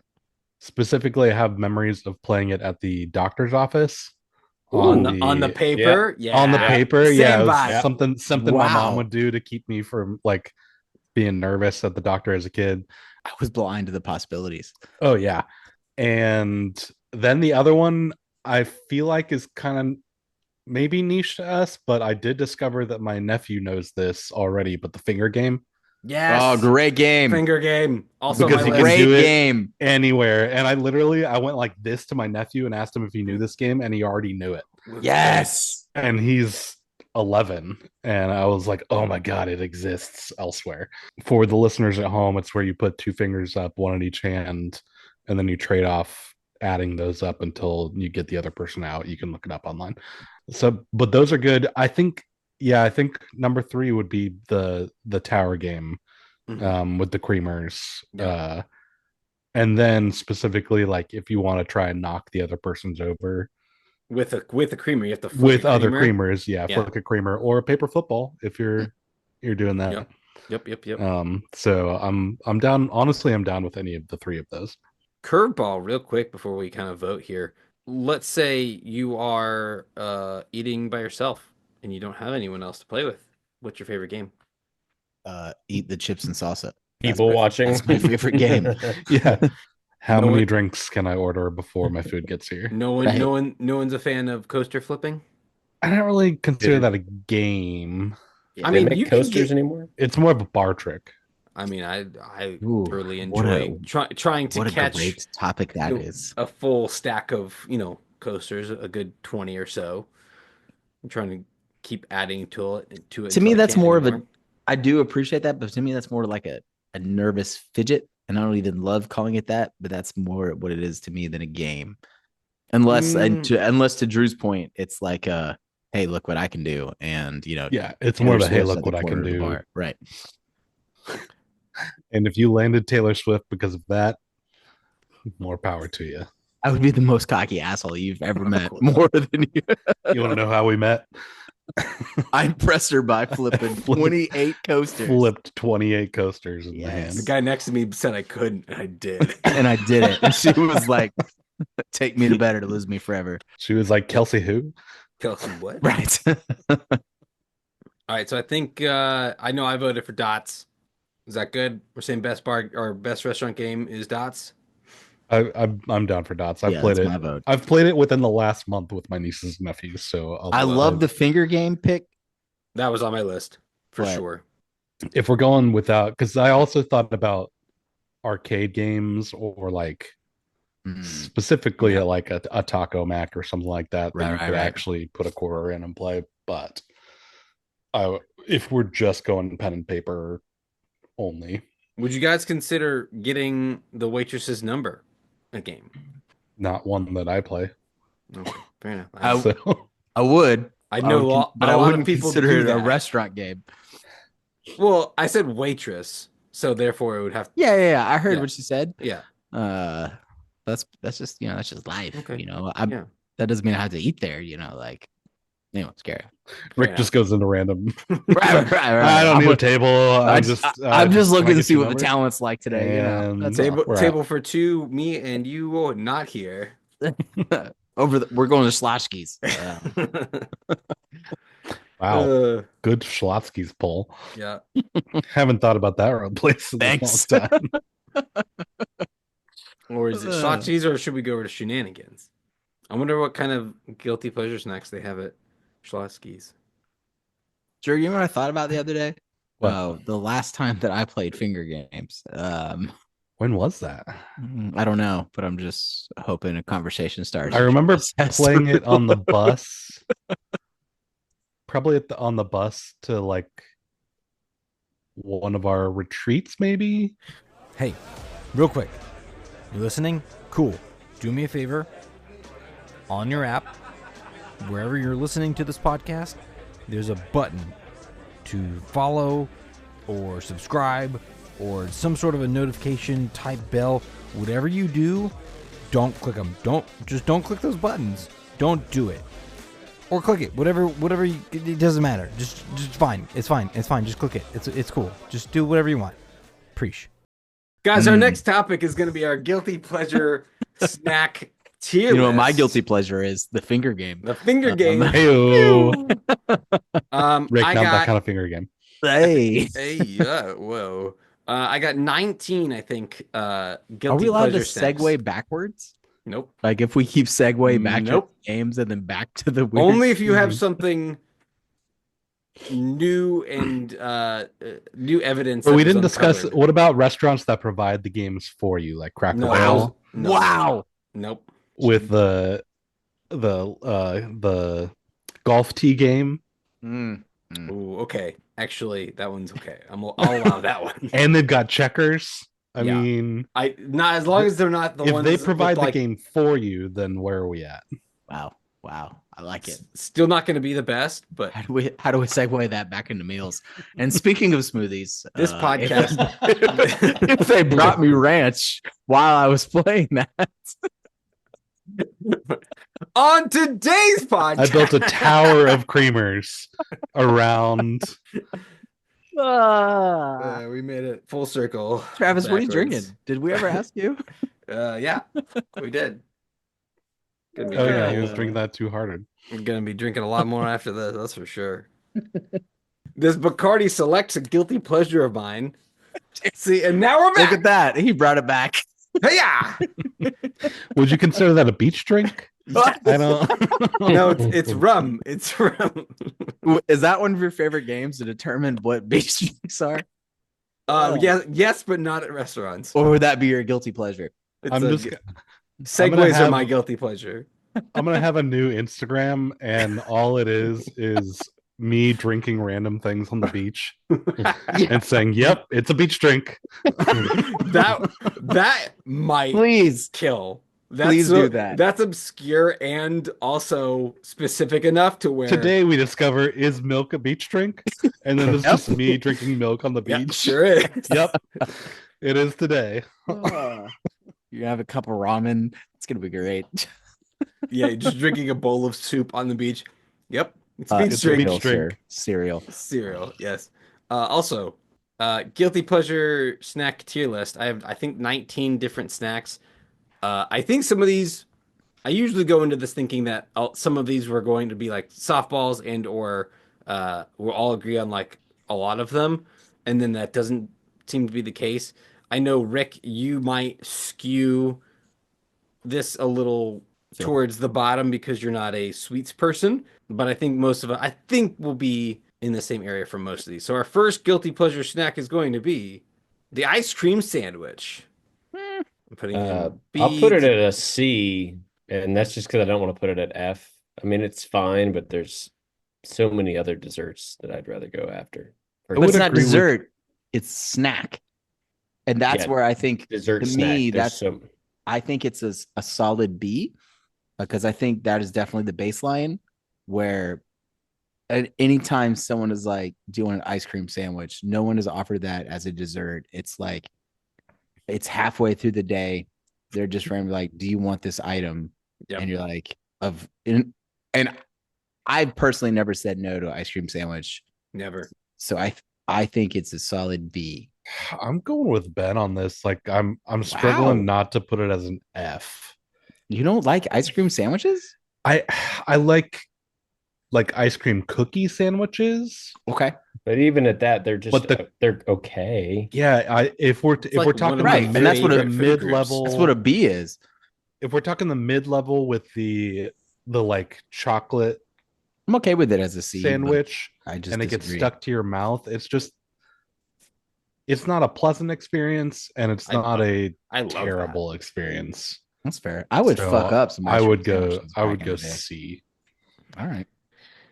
Specifically, I have memories of playing it at the doctor's office on the paper. Yeah. on the paper. Same Yeah, it was vibe. something my mom Wow. would do to keep me from like being nervous at the doctor as a kid. I was blind to the possibilities. Oh yeah. And then the other one I feel like is kind of maybe niche to us, but I did discover that my nephew knows this already, but the finger game. Yes. Oh, great game. Finger game. Also Because my you can list. Great do it game. anywhere. And I went like this to my nephew and asked him if he knew this game, and he already knew it. Yes. And he's 11. And I was like, oh my God, it exists elsewhere. For the listeners at home, it's where you put two fingers up, one in each hand, and then you trade off adding those up until you get the other person out. You can look it up online. So, but those are good. I think number 3 would be the tower game with the creamers. Yeah. And then specifically, like if you want to try and knock the other person's over With a creamer, you have to with flick a other creamer. creamers, flick a creamer or a paper football if you're doing that. Yep. So I'm down. Honestly, I'm down with any of the 3 of those. Curveball, real quick before we kind of vote here. Let's say you are eating by yourself and you don't have anyone else to play with. What's your favorite game? Eat the chips and salsa. People watching. That's my favorite game. Yeah. How No many one- drinks can I order before my food gets here? No one's a fan of coaster flipping. I don't really consider Dude. that a game. I They mean, make you can coasters get. anymore? It's more of a bar trick. I mean, I Ooh, thoroughly what a- enjoy trying to What a catch great topic that is. a full stack of coasters, a good 20 or so. I'm trying to keep adding to it. To until me, I that's can't more of anymore. I do appreciate that, but to me, that's more like a nervous fidget. And I don't even love calling it that, but that's more what it is to me than a game. Unless to Drew's point, it's like hey, look what I can do. And Yeah, it's more of a hey, Taylor Swift's look at the what I corner can of the do. bar. Right. And if you landed Taylor Swift because of that, more power to you. I would be the most cocky asshole you've ever met. course. More than you. You want to know how we met? I impressed her by flipping 28 coasters. Flipped 28 coasters in the Yes. hand. The guy next to me said I couldn't, and I did. And I did it. And she was like, take me to bed or to lose me forever. She was like, Kelsey, who? Kelsey, what? Right. All right, so I think I know I voted for Dots. Is that good? We're saying best bar or best restaurant game is Dots. I'm down for dots. I've Yeah, played that's it. my vote. I've played it within the last month with my nieces and nephews. So I love the finger game pick. That was on my list for What? sure. if we're going without, because I also thought about arcade games or like specifically Yeah. like a Taco Mac or something like that that you could Right. actually put a quarter in and play. But if we're just going pen and paper only, Would you guys consider getting the waitress's number a game? not one that I play. Okay, fair enough. So I would. I know but a I lot wouldn't of people consider do it a that. restaurant game. Well, I said waitress, so therefore it would have. Yeah. I heard Yeah. what you said. Yeah. That's just that's just life. Okay. That doesn't mean I have to eat there. Like, scary. Rick Yeah. just goes into random. Right. I don't need a table. I'm just looking can I to get see your what the number? talent's like today. And That's Table We're table for two, me and you will not here. we're going to Schlotzsky's. Wow, good Schlotzsky's pull. Yeah. Haven't thought about that road place in Thanks. a long time. Or is it Schlotzsky's, or should we go over to Shenanigans? I wonder what kind of guilty pleasure snacks they have at Schlotzsky's. Drew, you know what I thought about the other day? What? Oh, the last time that I played finger games. When was that? I don't know, but I'm just hoping a conversation starts. I remember playing it on the bus. Probably on the bus to like one of our retreats, maybe. Hey, real quick. You listening? Cool. Do me a favor. On your app, wherever you're listening to this podcast, there's a button to follow or subscribe or some sort of a notification type bell. Whatever you do, don't click them. Don't click those buttons. Don't do it. Or click it. Whatever it doesn't matter. Just fine. It's fine. Just click it. It's cool. Just do whatever you want. Preach. Guys, our next topic is going to be our guilty pleasure snack tier. You know what my list. guilty pleasure is? The finger game. The finger game. Hey-o. Rick, I not got that kind of finger game. Hey. whoa. I got 19, I think. Guilty Are we allowed to pleasure snacks. segue backwards? Nope. Like if we keep segue back Nope. to games and then back to the weird Only if you have something new and new evidence. But that we was didn't discuss. uncovered. What about restaurants that provide the games for you, like Cracker No. Barrel No. Wow. Nope. with the golf tee game, Ooh, okay. Actually, that one's okay. I'll allow that one. and they've got checkers. I Yeah. mean, Not as long as they're not the if ones they that provide look the like, game for you, then where are we at? Wow. I like it. Still not going to be the best, but How do we segue that back into meals? And speaking of smoothies, this podcast. if they brought me ranch while I was playing that. On today's podcast, I built a tower of creamers around. we made it full circle. Travis, what are you backwards. drinking? Did we ever ask you? Yeah, we did. Gonna be Oh yeah, drinking- he was drinking that too hard. I'm gonna be drinking a lot more after this. That's for sure. This Bacardi Select's a guilty pleasure of mine. See, and now we're Look back. at that. He brought it back. Hey-ya! Would you consider that a beach drink? I don't. No, it's rum. It's rum. Is that one of your favorite games to determine what beach drinks are? Yes, but not at restaurants. Or would that be your guilty pleasure? It's I'm a- just. I'm segues gonna are have- my guilty pleasure. I'm gonna have a new Instagram, and all it is me drinking random things on the beach and saying, "Yep, it's a beach drink." that might Please. kill. Please do that. That's obscure and also specific enough to where Today we discover, is milk a beach drink? And then it's just me drinking milk on the Yeah, beach. sure is. Yep, it is today. You have a cup of ramen. It's gonna be great. Yeah, you're just drinking a bowl of soup on the beach. Yep, it's beach it's a drink. beach drink. Cereal. Cereal. Yes. Also, guilty pleasure snack tier list. I have, I think, 19 different snacks. I think some of these, I usually go into this thinking that some of these were going to be like softballs and or we'll all agree on like a lot of them, and then that doesn't seem to be the case. I know, Rick, you might skew this a little towards the bottom because you're not a sweets person, but I think most of it, I think, will be in the same area for most of these. So our first guilty pleasure snack is going to be the ice cream sandwich. I'm putting in I'll put it B. at a C, and that's just because I don't want to put it at F. I mean, it's fine, but there's so many other desserts that I'd rather go after. Or But it's would not agree with- dessert. It's snack. And that's Yeah, where I think dessert to snack. me, There's that's so I think it's a solid B because I think that is definitely the baseline where at any time someone is like, do you want an ice cream sandwich? No one has offered that as a dessert. It's like, it's halfway through the day. They're just randomly like, do you want this item? Yep. And you're like, and I've personally never said no to an ice cream sandwich. Never. So I think it's a solid B. I'm going with Ben on this. Like, I'm struggling not to put it as an F. You don't like ice cream sandwiches? I like ice cream cookie sandwiches. Okay. But even at that, they're just But they're okay. Yeah, if we're like one talking of my the and that's what a favorite food groups. mid-level, That's what a B is. if we're talking the mid-level with the like chocolate I'm okay with it as a C. but sandwich I just and it gets disagree. stuck to your mouth, it's just it's not a pleasant experience, and it's not a I love terrible experience. That's fair. I would So fuck up some. I would go. sandwiches I would back in go the day. C. All right.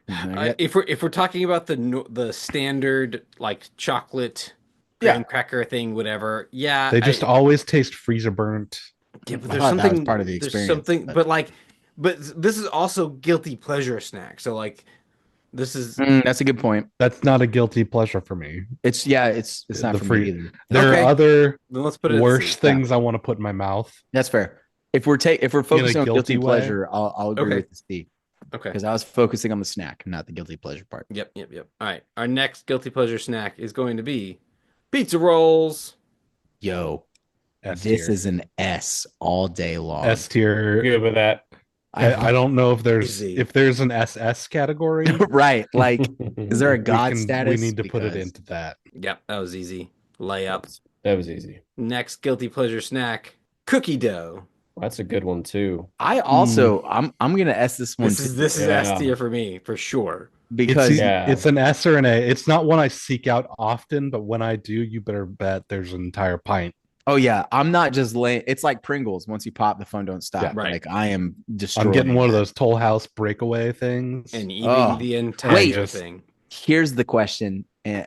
If we're talking about the standard like chocolate graham cracker thing, whatever, yeah, They just always taste freezer burnt. yeah, but I there's thought that was something part of the there's experience, something, but- but this is also guilty pleasure snack. So like, this is That's a good point. That's not a guilty pleasure for me. It's not The for free- me either. There Okay. are other then let's put it at worse C. things I want to put in my mouth. That's fair. If we're focusing on guilty guilty way? pleasure, I'll agree Okay. with the C Okay. because I was focusing on the snack, not the guilty pleasure part. Yep. All right. Our next guilty pleasure snack is going to be pizza rolls. Yo, S this tier. is an S all day long. S tier. Good with that. I don't know if there's Easy. an SS category. Right. Like, is there a God we status? need to put it Because- into that. Yep, that was easy. Layup. That was easy. Next guilty pleasure snack, cookie dough. That's a good one too. I also I'm gonna S this one This is too, Yeah. S tier for me for sure. because It's an S or an A. It's not one I seek out often, but when I do, you better bet there's an entire pint. oh yeah, I'm not just laying. It's like Pringles. Once you pop, the fun don't stop. Yeah. Right. Like I am destroying. I'm getting one of that. those Toll House breakaway things. And eating Oh. the entire Wait. thing. Here's the question, and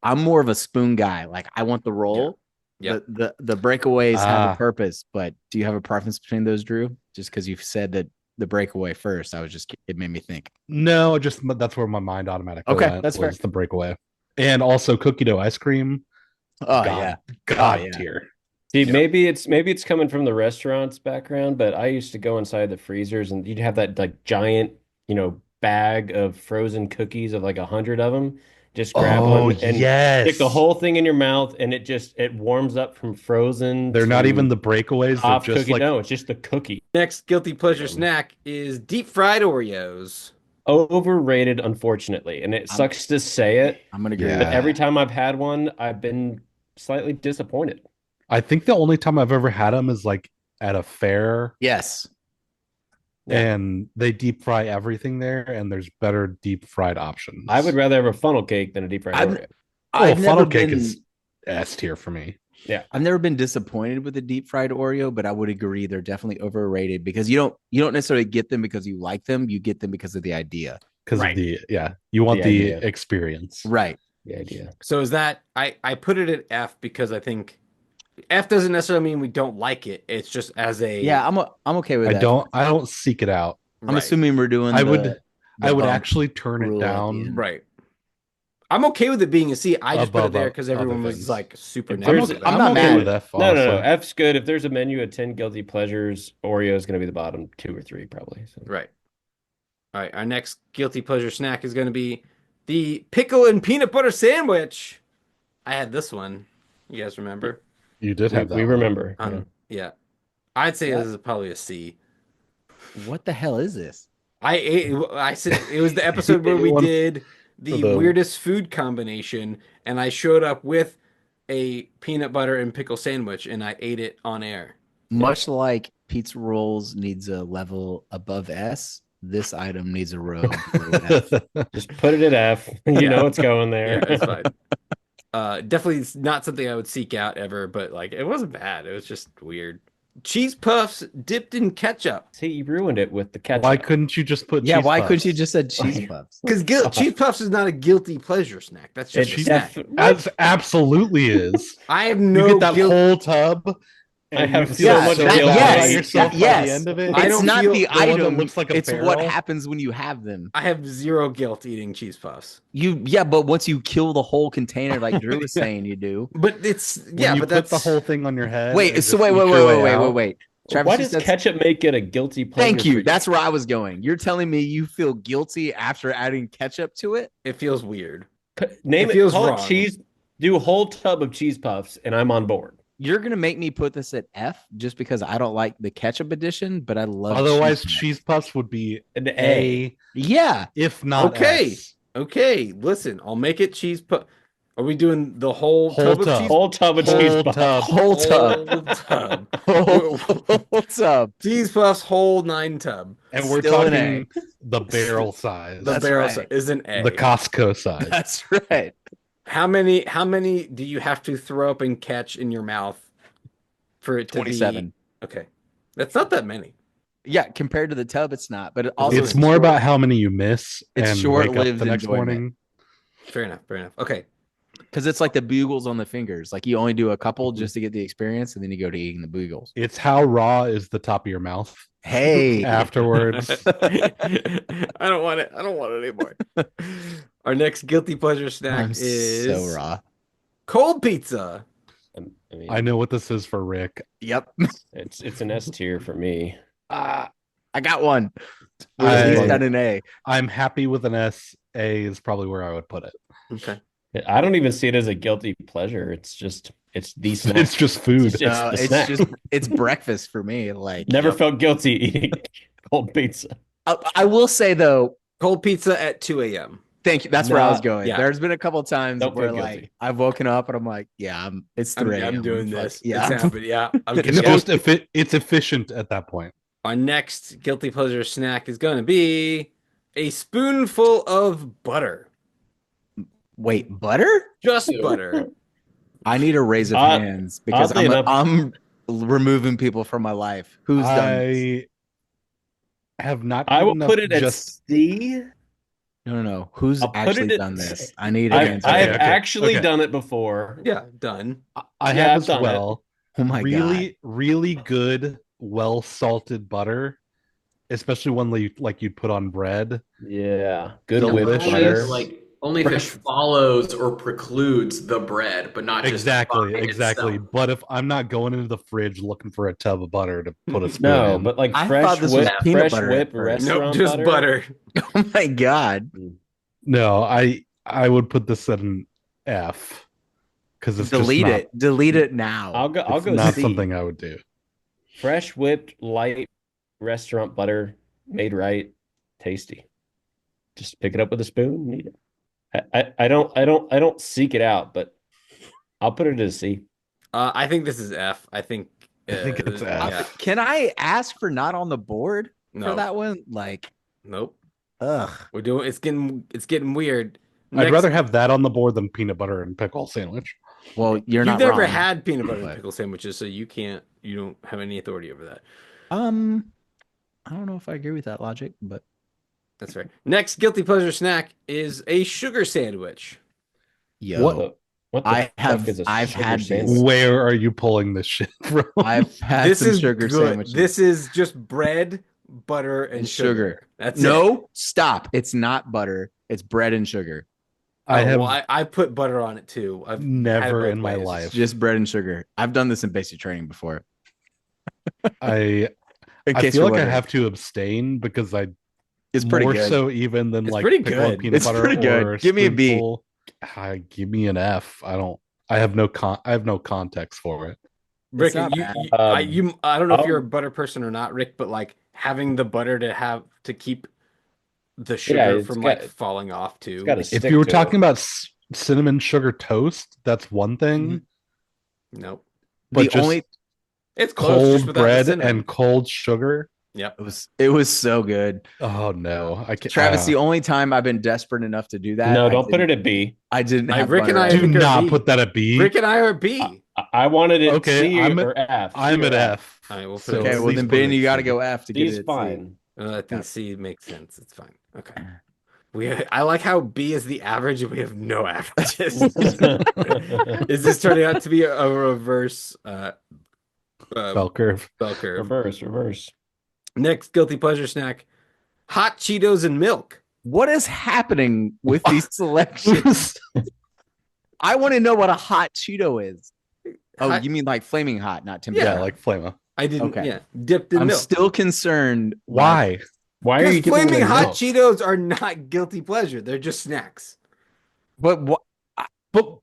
I'm more of a spoon guy. Like I want the roll. Yeah. The breakaways have Ah. a purpose, but do you have a preference between those, Drew? Just because you've said that the breakaway first, it made me think. No, just that's where my mind automatically Okay, went. that's fair. was the breakaway, and also cookie dough ice cream. Oh God. yeah, God yeah. tier. See, maybe it's coming from the restaurant's background, but I used to go inside the freezers and you'd have that like giant, bag of frozen cookies of like 100 of them. Just grab Oh one and yes, stick the whole thing in your mouth, and it warms up from frozen. They're not to even the breakaways. They're off just cookie. like No, it's just the cookie. Next guilty pleasure snack is deep fried Oreos. Overrated, unfortunately, and it sucks to say it, I'm gonna agree. Yeah. with but that. every time I've had one, I've been slightly disappointed. I think the only time I've ever had them is like at a fair, Yes, and they deep fry everything there, and there's better deep fried options. I would rather have a funnel cake than a deep fried I've- Oreo. I've never funnel cake been. is S tier for me I've never been disappointed with a deep fried Oreo, but I would agree they're definitely overrated because you don't necessarily get them because you like them. You get them because of the idea. because Right. of you want The the idea. experience. Right. The idea. So is that I put it at F because I think F doesn't necessarily mean we don't like it. It's just as a Yeah, I'm okay with I that. don't seek it out. I'm right, assuming we're doing. I the- would the I would bump. actually turn it rule at the down. end. right. I'm okay with it being a C. I just put it Above there because other everyone was things. like super If negative. there's- about I'm it. not okay mad. with F. No, no, no. honestly. F's good. If there's a menu of 10 guilty pleasures, Oreo is going to be the bottom 2 or 3 probably. So. Right. All right. Our next guilty pleasure snack is going to be the pickle and peanut butter sandwich. I had this one. You guys remember? You did have that. We one. remember. yeah. Yeah. I'd say this is probably a C. What the hell is this? I said it was the episode where we One- did the the- weirdest food combination, and I showed up with a peanut butter and pickle sandwich, and I ate it on air. Much like pizza rolls needs a level above S, this item needs a row below F. Just put it at F. You Yeah. know it's going Yeah, there. it's fine. Definitely not something I would seek out ever, but like it wasn't bad. It was just weird. Cheese puffs dipped in ketchup. See, you ruined it with the ketchup. Why couldn't you just put? Yeah, cheese why puffs? couldn't you just said cheese puffs? Because cheese puffs is not a guilty pleasure snack. That's just a It's snack. As absolutely is. I have You no get that guilt. whole tub. I and have you so feel much so guilt. good about Yes, yourself by yes. the end of it. I It's don't not feel- the the one that item. looks like a It's what barrel. happens when you have them. I have zero guilt eating cheese puffs. But once you kill the whole container, like Drew was Yeah. saying, you do. But it's When yeah, you but put that's the whole thing on your head. Wait, and so just wait, eat wait, your way wait, out. wait. Travis, Why you does said- ketchup make it a guilty pleasure? Thank for you. That's where I was going. You're telling me you feel guilty after adding ketchup to it? it feels weird. Name It it. feels Call wrong. it cheese. Do a whole tub of cheese puffs, and I'm on board. You're gonna make me put this at F just because I don't like the ketchup edition, but I love. Otherwise, puffs. cheese puffs would be An A, Yeah, if not Okay. S. Okay, listen, I'll make it cheese puff. Are we doing the whole, Whole tub of tub. cheese? Whole tub of cheese Whole puffs. tub. whole tub, Whole tub. whole tub. Cheese puffs, whole 9 tub. And we're Still an talking the barrel size, The That's barrel right. is an A. the Costco size. That's right. How many do you have to throw up and catch in your mouth for it to 27. be okay? That's not that many. Yeah, compared to the tub, it's not. But it also It's more about how many you miss it's and wake up short-lived the next enjoyment. morning. Fair enough. Fair enough. Okay. because it's like the bugles on the fingers. Like you only do a couple just to get the experience, and then you go to eating the bugles. It's how raw is the top of your mouth Hey, afterwards. I don't want it. I don't want it anymore. Our next guilty pleasure snack I'm is so raw. cold pizza. I mean, I know what this is for Rick. Yep. it's an S tier for me. I got one. Or I- at least got an A. I'm happy with an S. A is probably where I would put it. Okay. I don't even see it as a guilty pleasure. It's the snack. It's just food. It's the It's snack. just it's breakfast for me. Like Never felt guilty eating cold pizza. I will say though, Cold pizza at 2 a.m. thank you. That's where I was Not- going. yeah. There's been a couple of times Don't where feel like guilty. I've woken up and I'm like, yeah, it's 3 I'm a.m. doing Fuck, this. Yeah. It's happening. Yeah. I'm It's getting just it's efficient at that point. Our next guilty pleasure snack is going to be a spoonful of butter. Wait, butter? Just butter. I need a raise of Odd- hands because oddly enough- I'm removing people from my life. Who's done this? I have not. I will eaten put enough it at just C. No. Who's I'll put actually it at- done this? I need a I hands. have okay, actually okay. done it before. Yeah, done. I Yeah, have I've as done it. well. Oh my god. Really good, well salted butter, especially one like you'd put on bread. Yeah, good The whipped delicious- butter. Only if it follows or precludes the bread, but not just Exactly. butter itself. But if I'm not going into the fridge looking for a tub of butter to put a spoon No, in, but like I fresh thought this was whip, peanut fresh butter whip at first. restaurant Nope, just butter. Oh my god. no, I would put this at an F because it's Delete just not, it. Delete it now. I'll it's go not C. something I would do. Fresh whipped light restaurant butter, made right, tasty. Just pick it up with a spoon and eat it. I don't seek it out, but I'll put it as C. I think this is F. I think it's F. Yeah. Can I ask for not on the board for No. that one? Like, Nope. ugh. We're doing it's getting weird. I'd Next- rather have that on the board than peanut butter and pickle sandwich. Well, you're You've not never wrong. had peanut butter and But- pickle sandwiches, so you don't have any authority over that. I don't know if I agree with that logic, but That's fair. Next guilty pleasure snack is a sugar sandwich. yo, What the I fuck have- is a I've sugar had sandwich? this. Where are you pulling this shit from? I've had This some is sugar good. sandwiches. This is just bread, butter, and And sugar. sugar. That's it. No, stop. It's not butter. It's bread and sugar. I have I put butter on it too. I've had it never both in my ways. life. Just bread and sugar. I've done this in basic training before. I In I case feel you're like I wondering. have to abstain because I It's pretty more good. so even than It's like pretty pickle and good. peanut It's butter pretty good. or Give me a B. spoonful. Give me an F. I have no context for it. Rick, not you, bad. I don't know if I'll- you're a butter person or not, Rick, but like having the butter to keep the sugar it's from got- like falling off too. got a If stick you were to talking it. about cinnamon sugar toast, that's one thing. Nope. But the just only It's close, just cold without the bread cinnamon. and cold sugar. Yep. it was so good. Oh no, I can't. Travis, the only time I've been desperate enough to do that. No, I don't put didn't- it at B. I didn't Like, have Rick and butter. I do think are not B. put that at B. Rick and I are B. I wanted it Okay, C I'm at- or F. I'm C at or F. All right, we'll put So it Okay, at at well least then put it Ben, at you got to C. go F to get C's it. fine. I think C makes sense. It's fine. Okay. I like how B is the average and we have no averages. Is this turning out to be a reverse Bell curve. bell curve? Reverse. Next guilty pleasure snack: hot Cheetos and milk. What is happening with these selections? I want to know what a hot Cheeto is. Oh, Hot- you mean like flaming hot, not temperature? Yeah, like Flama. I didn't. Okay. Yeah, dipped in I'm milk. still concerned. Why? Why are you Because giving flaming them hot milk? Cheetos are not guilty pleasure. They're just snacks. But what? But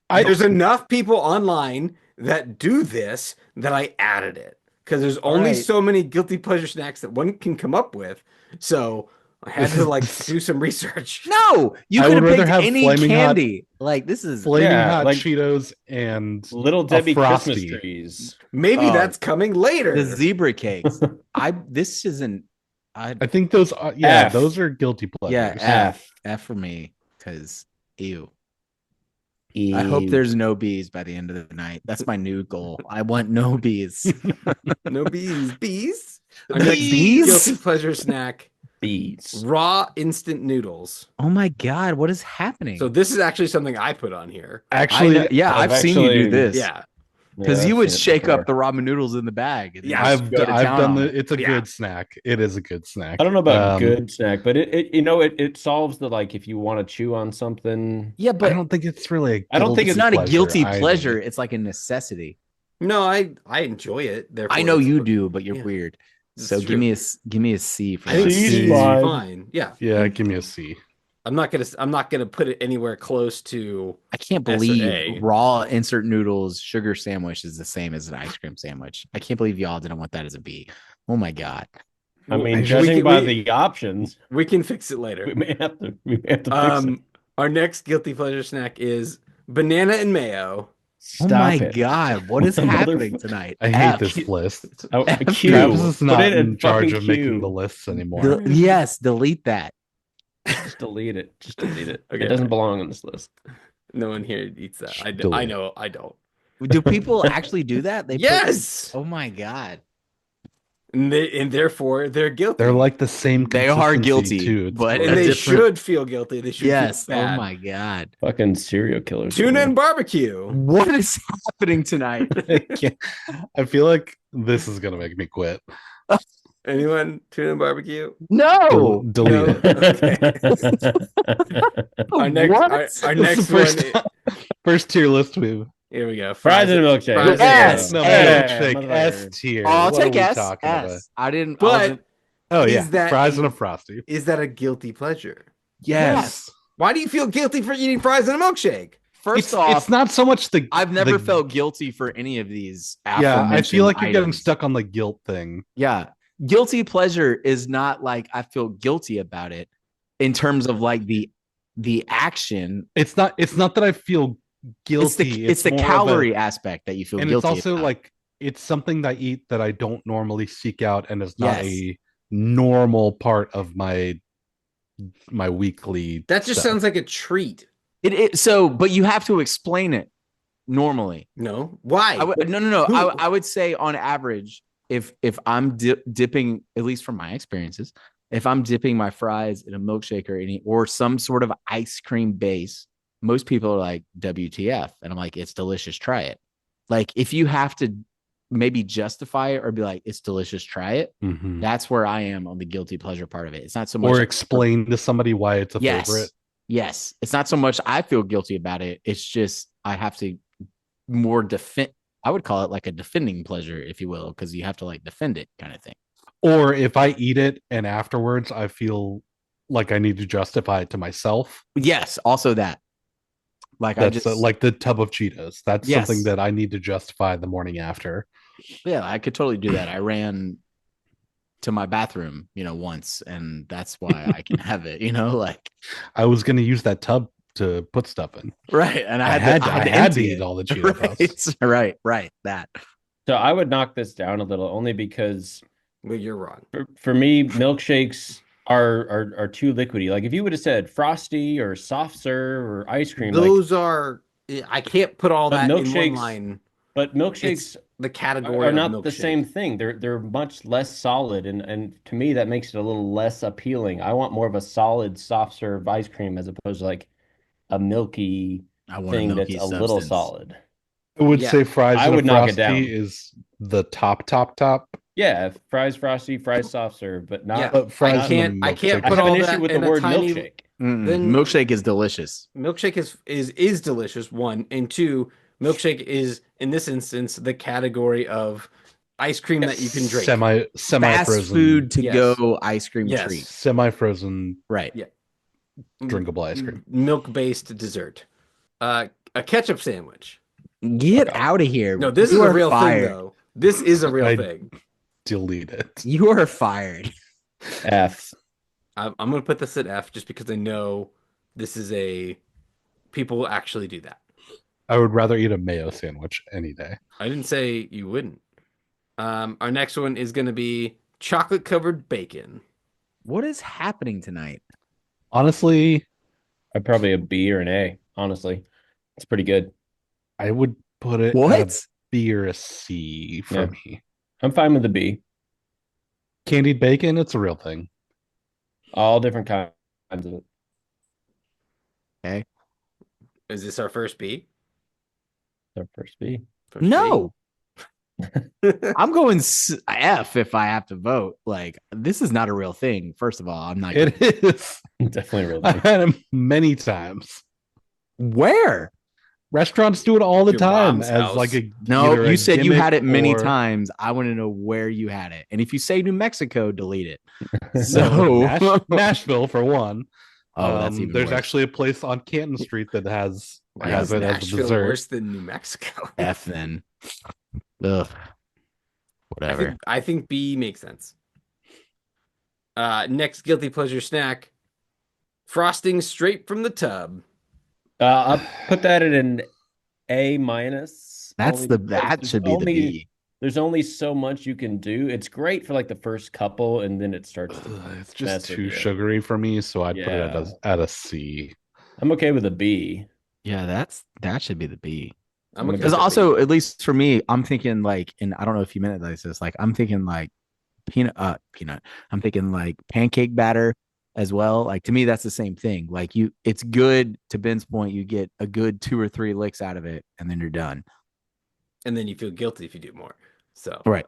There's enough people online that do this that I added it because there's only right. so many guilty pleasure snacks that one can come up with. So I had to like do some research. No, you I could have would rather picked have any flaming hot- candy. Like this is Flaming Yeah, hot like- Cheetos and Little Debbie Christmas Frosty. trees. Maybe Oh. that's coming later. the zebra cakes. This isn't. I think those are F. those are guilty pleasures. Yeah, F. F for me because ew. I hope there's no bees by the end of the night. That's my new goal. I want no bees. No bees. Bees? The Our next bees? guilty pleasure snack, bees. raw instant noodles. Oh my God, what is happening? So this is actually something I put on here. Actually, I've seen you do this. Yeah. Because Yeah, you I've would seen it shake before. up the ramen noodles in the bag. And then Yeah, just I've go to I've town done on the. it. It's a Yeah. good snack. It is a good snack. I don't know about good snack, but it solves the like if you want to chew on something. Yeah, I but don't think it's really. I don't think it's it's not a pleasure guilty either. pleasure. It's like a necessity. No, I enjoy it. Therefore, I know it's- you do, but you're yeah. weird. It's So true. give me a C for I think that. C C's is fine. fine. Yeah. Yeah, give me a C. I'm not gonna put it anywhere close to. I can't S or believe A. raw insert noodles sugar sandwich is the same as an ice cream sandwich. I can't believe y'all didn't want that as a B. Oh my God. I mean, We judging can- by we- the options, We can fix it later. we may have to fix it. Our next guilty pleasure snack is banana and mayo. Stop Oh my it. God. What is happening Motherf- tonight? I hate F. this list. Oh, Q. Travis is Put not it in charge fucking of making Q. the lists anymore. Yes, delete that. Just delete it. Just delete it. Okay. It doesn't belong on this list. No one here eats that. I Delete. know. I don't. Do people actually do that? They put- Yes. oh my God. And therefore they're guilty. They're like the same. They are consistency, guilty, too. It's but- and a they different- should feel guilty. They should. Yes. Feel Oh bad. my God. Fucking serial killers. Tuna and barbecue. What is happening tonight? I feel like this is gonna make me quit. Anyone? Tuna and barbecue. No. Delete No. it. Our next. What? Our This next is the one. First tier list. We Here we go. Fries and a milkshake. Fries and Yes. no Hey, milkshake S tier. Oh, I'll What are take we S. talking about? S. I didn't. I But wasn't- Oh Is yeah, that fries a- and a frosty. is that a guilty pleasure? yes. Why do you feel guilty for eating fries and a milkshake? First It's, off, it's not so much the. I've never the- felt guilty for any of these. Yeah, I feel like you're getting items. stuck on the guilt thing. Yeah. Guilty pleasure is not like I feel guilty about it in terms of like the action. It's not that I feel guilty. It's the more of a- calorie aspect that you feel and guilty it's also about. like it's something that I eat that I don't normally seek out, and is not Yes. a normal part of my weekly. That just stuff. sounds like a treat. So, but you have to explain it normally. No, why? No. Who? I would say on average, if I'm dipping, at least from my experiences, if I'm dipping my fries in a milkshake or some sort of ice cream base, most people are like, WTF? And I'm like, it's delicious. Try it. Like if you have to maybe justify it or be like, it's delicious. Try it. Mhm. That's where I am on the guilty pleasure part of it. It's not so much Or explain to somebody why it's a yes. favorite. Yes. It's not so much I feel guilty about it. It's just I have to more defend. I would call it like a defending pleasure, if you will, because you have to like defend it kind of thing. Or if I eat it and afterwards I feel like I need to justify it to myself. Yes. Also that. Like I That's just like the tub of Cheetos. That's Yes. something that I need to justify the morning after. yeah, I could totally do that. I ran to my bathroom, once, and that's why I can have it, like I was going to use that tub to put stuff in. right. And I had to empty eat it. all the Cheeto Puffs. Right. That. So I would knock this down a little, only because Well, you're wrong. for me, milkshakes are too liquidy. Like if you would have said frosty or soft serve or ice cream, Those are. I can't put all But that in one milkshakes- line. but milkshakes The category are of not the milkshake. same thing. They're much less solid, and to me that makes it a little less appealing. I want more of a solid soft serve ice cream as opposed to like a milky I want thing a that's milky a little substance. solid. I would Yeah. say fries I and would a knock it frosty down. is the top. Yeah, fries frosty, fries soft serve, but not. Yeah. But fries I can't. and a I can't milkshake. I put have all an that issue with in the a word tiny. milkshake. Then- Milkshake is delicious. Milkshake is delicious. One and two. Milkshake is in this instance the category of ice cream that you can drink. Semi Fast frozen food to Yes. go ice cream Yes. treat. semi frozen Right. Yeah. drinkable ice cream. Milk based dessert. A ketchup sandwich. Get out of here. No, this You is a are real fired. thing though. This is a real I- thing. Delete it. You are fired. F. I'm gonna put this at F just because I know this is people actually do that. I would rather eat a mayo sandwich any day. I didn't say you wouldn't. Our next one is gonna be chocolate covered bacon. What is happening tonight? Honestly, I'd probably a B or an A, honestly. It's pretty good. I would put it What? at a B or a C for me. I'm fine with the B. Candied bacon, it's a real thing. All different kinds of it. Okay. Is this our first B? Our first B. First No. B? I'm going F if I have to vote. Like, this is not a real thing. First of all, I'm not. It is. Definitely a real I've thing. had them many times. Where? Restaurants do it all the Your time mom's as house. like a No, either a you said you had it gimmick many or- times. I want to know where you had it. And if you say New Mexico, delete it. No, So, Nashville for one. oh, that's even There's worse. actually a place on Canton Street that has Why has is it as a Nashville dessert. worse than New Mexico? F then. Ugh. Whatever. I think B makes sense. Next guilty pleasure snack: frosting straight from the tub. I'll put that at an A-. That's that should be the B. There's only so much you can do. It's great for like the first couple, and then it starts to It's mess just with too you. sugary for me, so I'd put it Yeah. at a C. I'm okay with a B. Yeah, that should be the B. I'm okay Because with also, B. at least for me, I'm thinking like, and I don't know if you meant this, like I'm thinking like peanut. I'm thinking like pancake batter as well. Like to me, that's the same thing. Like it's good. To Ben's point, you get a good 2 or 3 licks out of it, and then you're done. And then you feel guilty if you do more. So Right.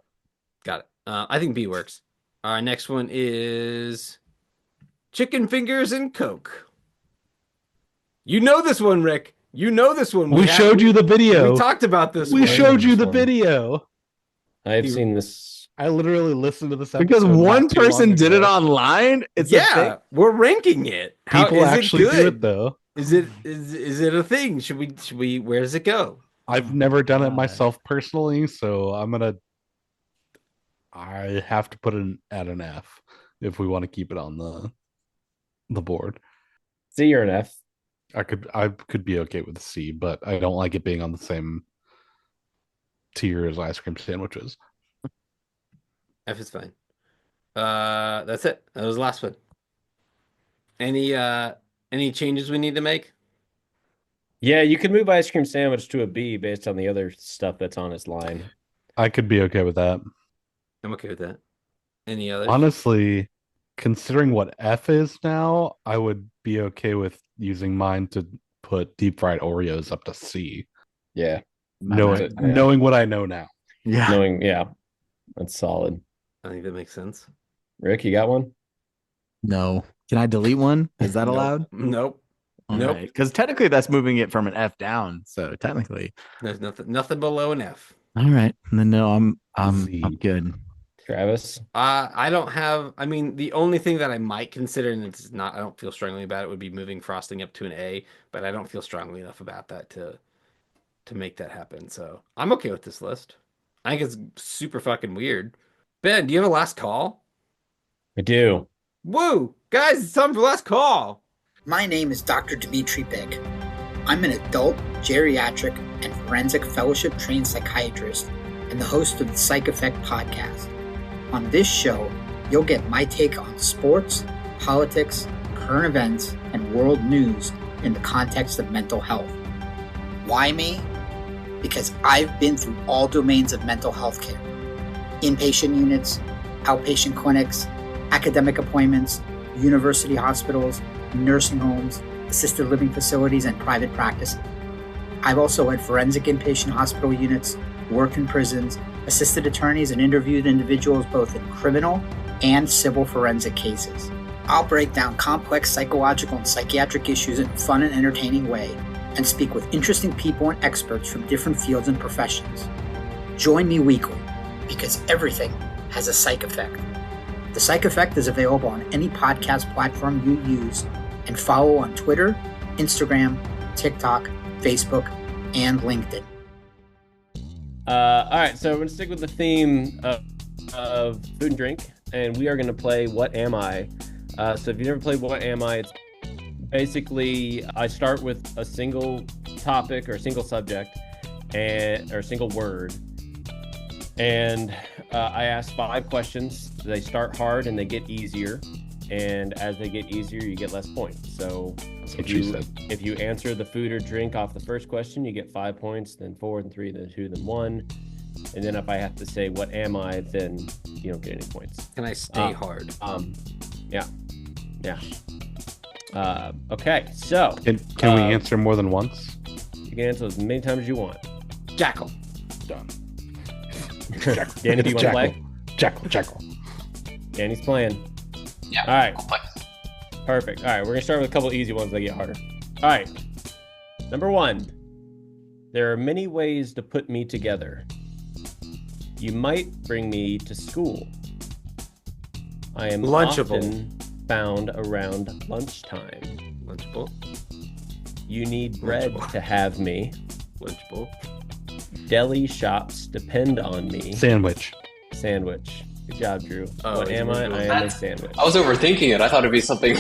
got it. I think B works. Our next one is chicken fingers and Coke. You know this one, Rick. You know this one. We showed you the video. We talked about this. We one. showed you the one. video. I've seen this. I literally listened to this episode Because one not too long person did it ago. online. It's a yeah, thing. we're ranking it. How People is actually it do good? it though. Is it a thing? Should we? Where does it go? I've never done it God. myself personally, so I have to put it at an F if we want to keep it on the board. C or an F. I could be okay with C, but I don't like it being on the same tier as ice cream sandwiches. F is fine. That's it. That was the last one. Any changes we need to make? Yeah, you could move ice cream sandwich to a B based on the other stuff that's on his line. I could be okay with that. I'm okay with that. Any others? Honestly, considering what F is now, I would be okay with using mine to put deep fried Oreos up to C. Yeah. Knowing what I know now. Yeah. That's solid. I think that makes sense. Rick, you got one? No. Can I delete one? Is that Nope. allowed? Nope. Nope. Because technically that's moving it from an F down. So technically. There's nothing below an F. All right. Then no, I'm Z. good. Travis? I don't have. I mean, the only thing that I might consider, and it's not, I don't feel strongly about it, would be moving frosting up to an A. But I don't feel strongly enough about that to make that happen. So I'm okay with this list. I think it's super fucking weird. Ben, do you have a last call? I do. Woo, guys! It's time for last call. My name is Dr. Dimitri Big. I'm an adult, geriatric, and forensic fellowship trained psychiatrist and the host of the Psych Effect podcast. On this show, you'll get my take on sports, politics, current events, and world news in the context of mental health. Why me? Because I've been through all domains of mental health care. Inpatient units, outpatient clinics, academic appointments, university hospitals, nursing homes, assisted living facilities, and private practice. I've also had forensic inpatient hospital units, worked in prisons, assisted attorneys, and interviewed individuals both in criminal and civil forensic cases. I'll break down complex psychological and psychiatric issues in a fun and entertaining way and speak with interesting people and experts from different fields and professions. Join me weekly because everything has a psych effect. The Psych Effect is available on any podcast platform you use and follow on Twitter, Instagram, TikTok, Facebook, and LinkedIn. All right, so we're going to stick with the theme of food and drink, and we are going to play What Am I? So if you've never played What Am I, it's basically I start with a single topic or a single subject or a single word, and I ask 5 questions. They start hard and they get easier, and as they get easier, you get less points. So That's what she said. if you answer the food or drink off the first question, you get 5 points, then 4, then 3, then 2, then 1. And then if I have to say what am I, then you don't get any points. Can I stay hard? Yeah. Okay, so Can we answer more than once? you can answer as many times as you want. Jackal. Done. Danny, do you want to play? Jackal. Danny's playing. Yeah. All right. I'll play. Perfect. All right, we're gonna start with a couple easy ones that get harder. All right. Number 1. There are many ways to put me together. You might bring me to school. I am Lunchable. often found around lunchtime. Lunchable. You need bread Lunchable. to have me. Lunchable. Deli shops depend on me. Sandwich. Sandwich. Good job, Drew. Oh, What he's am I? moving. I am a sandwich. I was overthinking it. I thought it'd be something.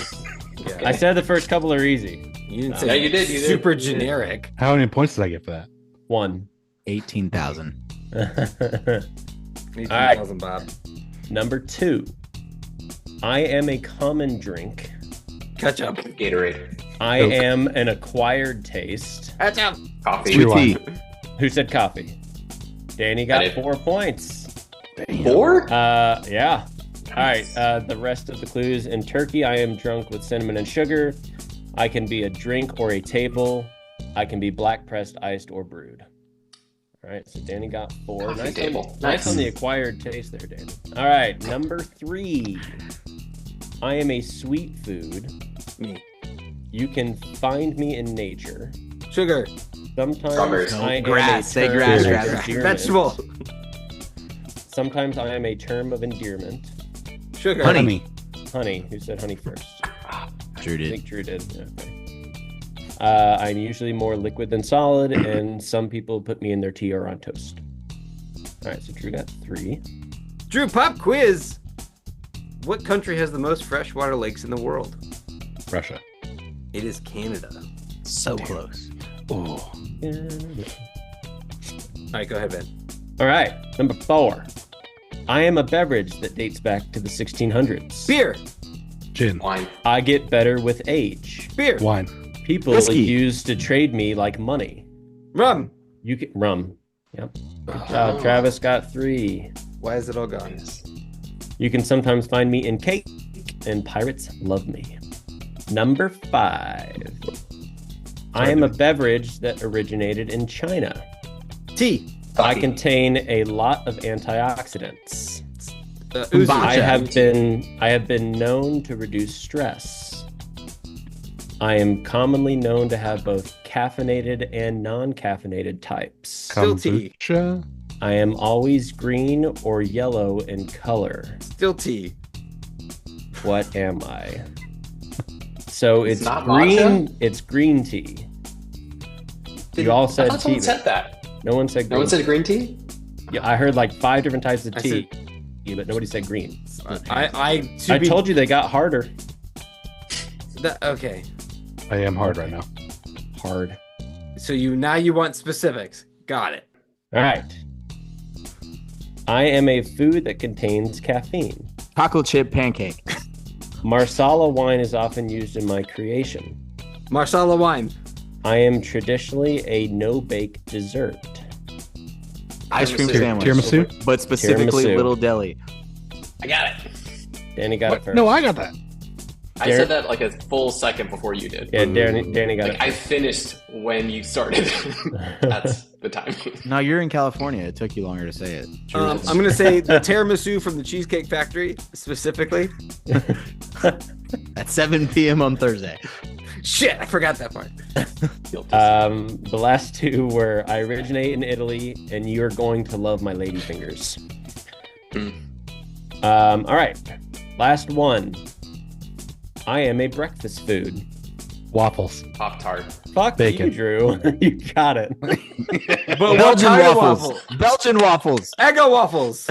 Yeah. I said the first couple are easy. You didn't Yeah, say you did, you did. super You did. generic. How many points did I get for that? 1. 18,000. 18,000, Bob. Number 2. I am a common drink. Ketchup. Gatorade. I Coke. am an acquired taste. Ketchup. Coffee. Sweet Tea. Who said coffee? Danny I got did. 4 points. 4? Yeah. All right. The rest of the clues. In Turkey, I am drunk with cinnamon and sugar. I can be a drink or a table. I can be black pressed, iced, or brewed. All right. So Danny got 4. Coffee Nice table. nice Nice. on the acquired taste there, Danny. All right. Number 3. I am a sweet food. Me. You can find me in nature. Sugar. Sometimes Strawberries. I am Grass. a Say term grass, of grass. endearment. Vegetable. Sometimes I am a term of endearment. Sugar. Honey. Honey. Who said honey first? Drew I did. think Drew did. Yeah, okay. I'm usually more liquid than solid, and some people put me in their tea or on toast. All right, so Drew got 3. Drew, pop quiz. What country has the most freshwater lakes in the world? Russia. It is Canada. So close. Oh. All right, go ahead, Ben. All right, number 4. I am a beverage that dates back to the 1600s. Beer. Gin. Wine. I get better with age. Beer. Wine. People Whiskey. used to trade me like money. Rum. You get rum. Yep. Good job. Travis got 3. Why is it all gone? You can sometimes find me in cake, and pirates love me. Number 5. I am a beverage that originated in China. Tea. I contain a lot of antioxidants. Uzi. I have been known to reduce stress. I am commonly known to have both caffeinated and non-caffeinated types. Still tea. Kombucha. I am always green or yellow in color. Still tea. What am I? So it's not green. matcha? It's green tea. You all I said thought tea. someone said that. No one said No green. one said green tea? Yeah, I heard like 5 different types of I tea, but nobody said green. I told you they got harder. Okay. I am hard right now. Hard. So you want specifics. Got it. All right. I am a food that contains caffeine. Chocolate chip pancake. Marsala wine is often used in my creation. Marsala wine. I am traditionally a no-bake dessert. Ice cream Tiramisu. sandwich. Tiramisu? But specifically Tiramisu. Little Deli. I got it. Danny got it first. No, I got that. I said that like a full second before you did. Yeah, Danny got Like I finished when you started. That's the time. No, you're in California. It took you longer to say it. I'm going to say the tiramisu from the Cheesecake Factory, specifically. At 7 p.m. on Thursday. Shit, I forgot that part. The last 2 were I originate in Italy, and you're going to love my lady fingers. All right, last one. I am a breakfast food. Waffles. Pop-Tart. Fuck Bacon. you, Drew. You got it. But what Belgian kind of waffles. waffle? Belgian waffles. Eggo waffles.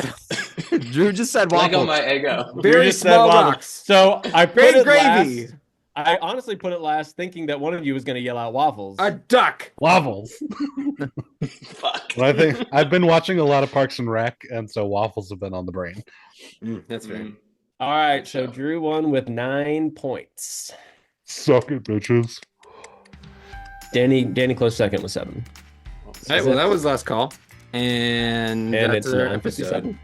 Drew just said waffles. Lego my Eggo. Very You just said small waffles. rocks. So I put Great it gravy. last. I honestly put it last, thinking that one of you was going to yell out waffles. A duck. Waffles. Fuck. But I think I've been watching a lot of Parks and Rec, and so waffles have been on the brain. That's fair. All right, so Drew won with 9 points. Suck it, bitches. Danny close second with 7. All right, well, that was last call. And that's it's our 9:57. episode.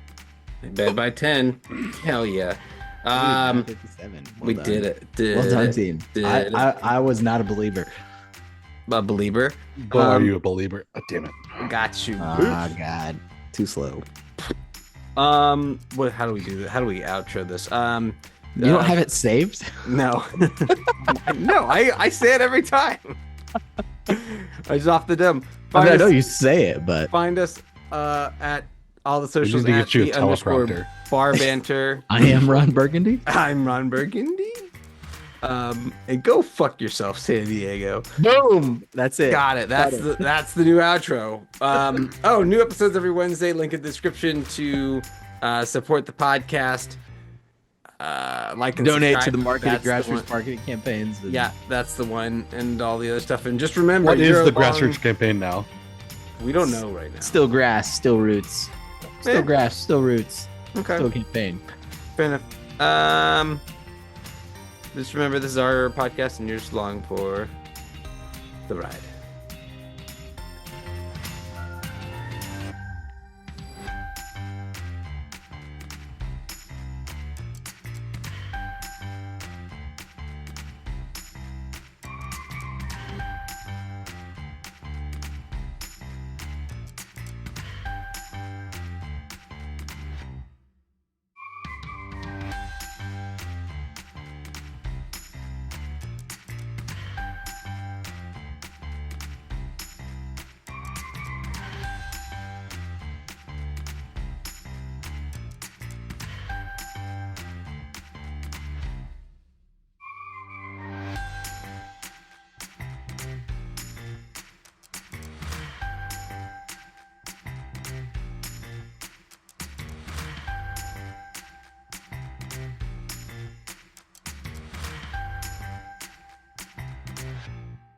Bed by 10. Hell yeah. 57. We did it. Well done, team. I was not a believer. A believer. But are you a believer? Oh, damn it. Got you. Oh God, too slow. What? How do we do that? How do we outro this? You don't have it saved? No. No, I say it every time. I just off the dome. I know you say it, but Find us at all the socials need to at get you a the underscore teleprompter. bar banter. I am Ron Burgundy. I'm Ron Burgundy. And go fuck yourself, San Diego. Boom. That's it. Got it. That's the new outro. New episodes every Wednesday. Link in the description to support the podcast. Like and Donate subscribe. to the marketing That's the grassroots one. marketing campaigns. and- Yeah, that's the one, and all the other stuff. And just remember, What is you're the along- grassroots campaign now? We don't know right now. Still grass, still roots. Still Eh. grass, still roots. Okay, Still campaign. fair enough. Just remember, this is our podcast, and you're just along for the ride.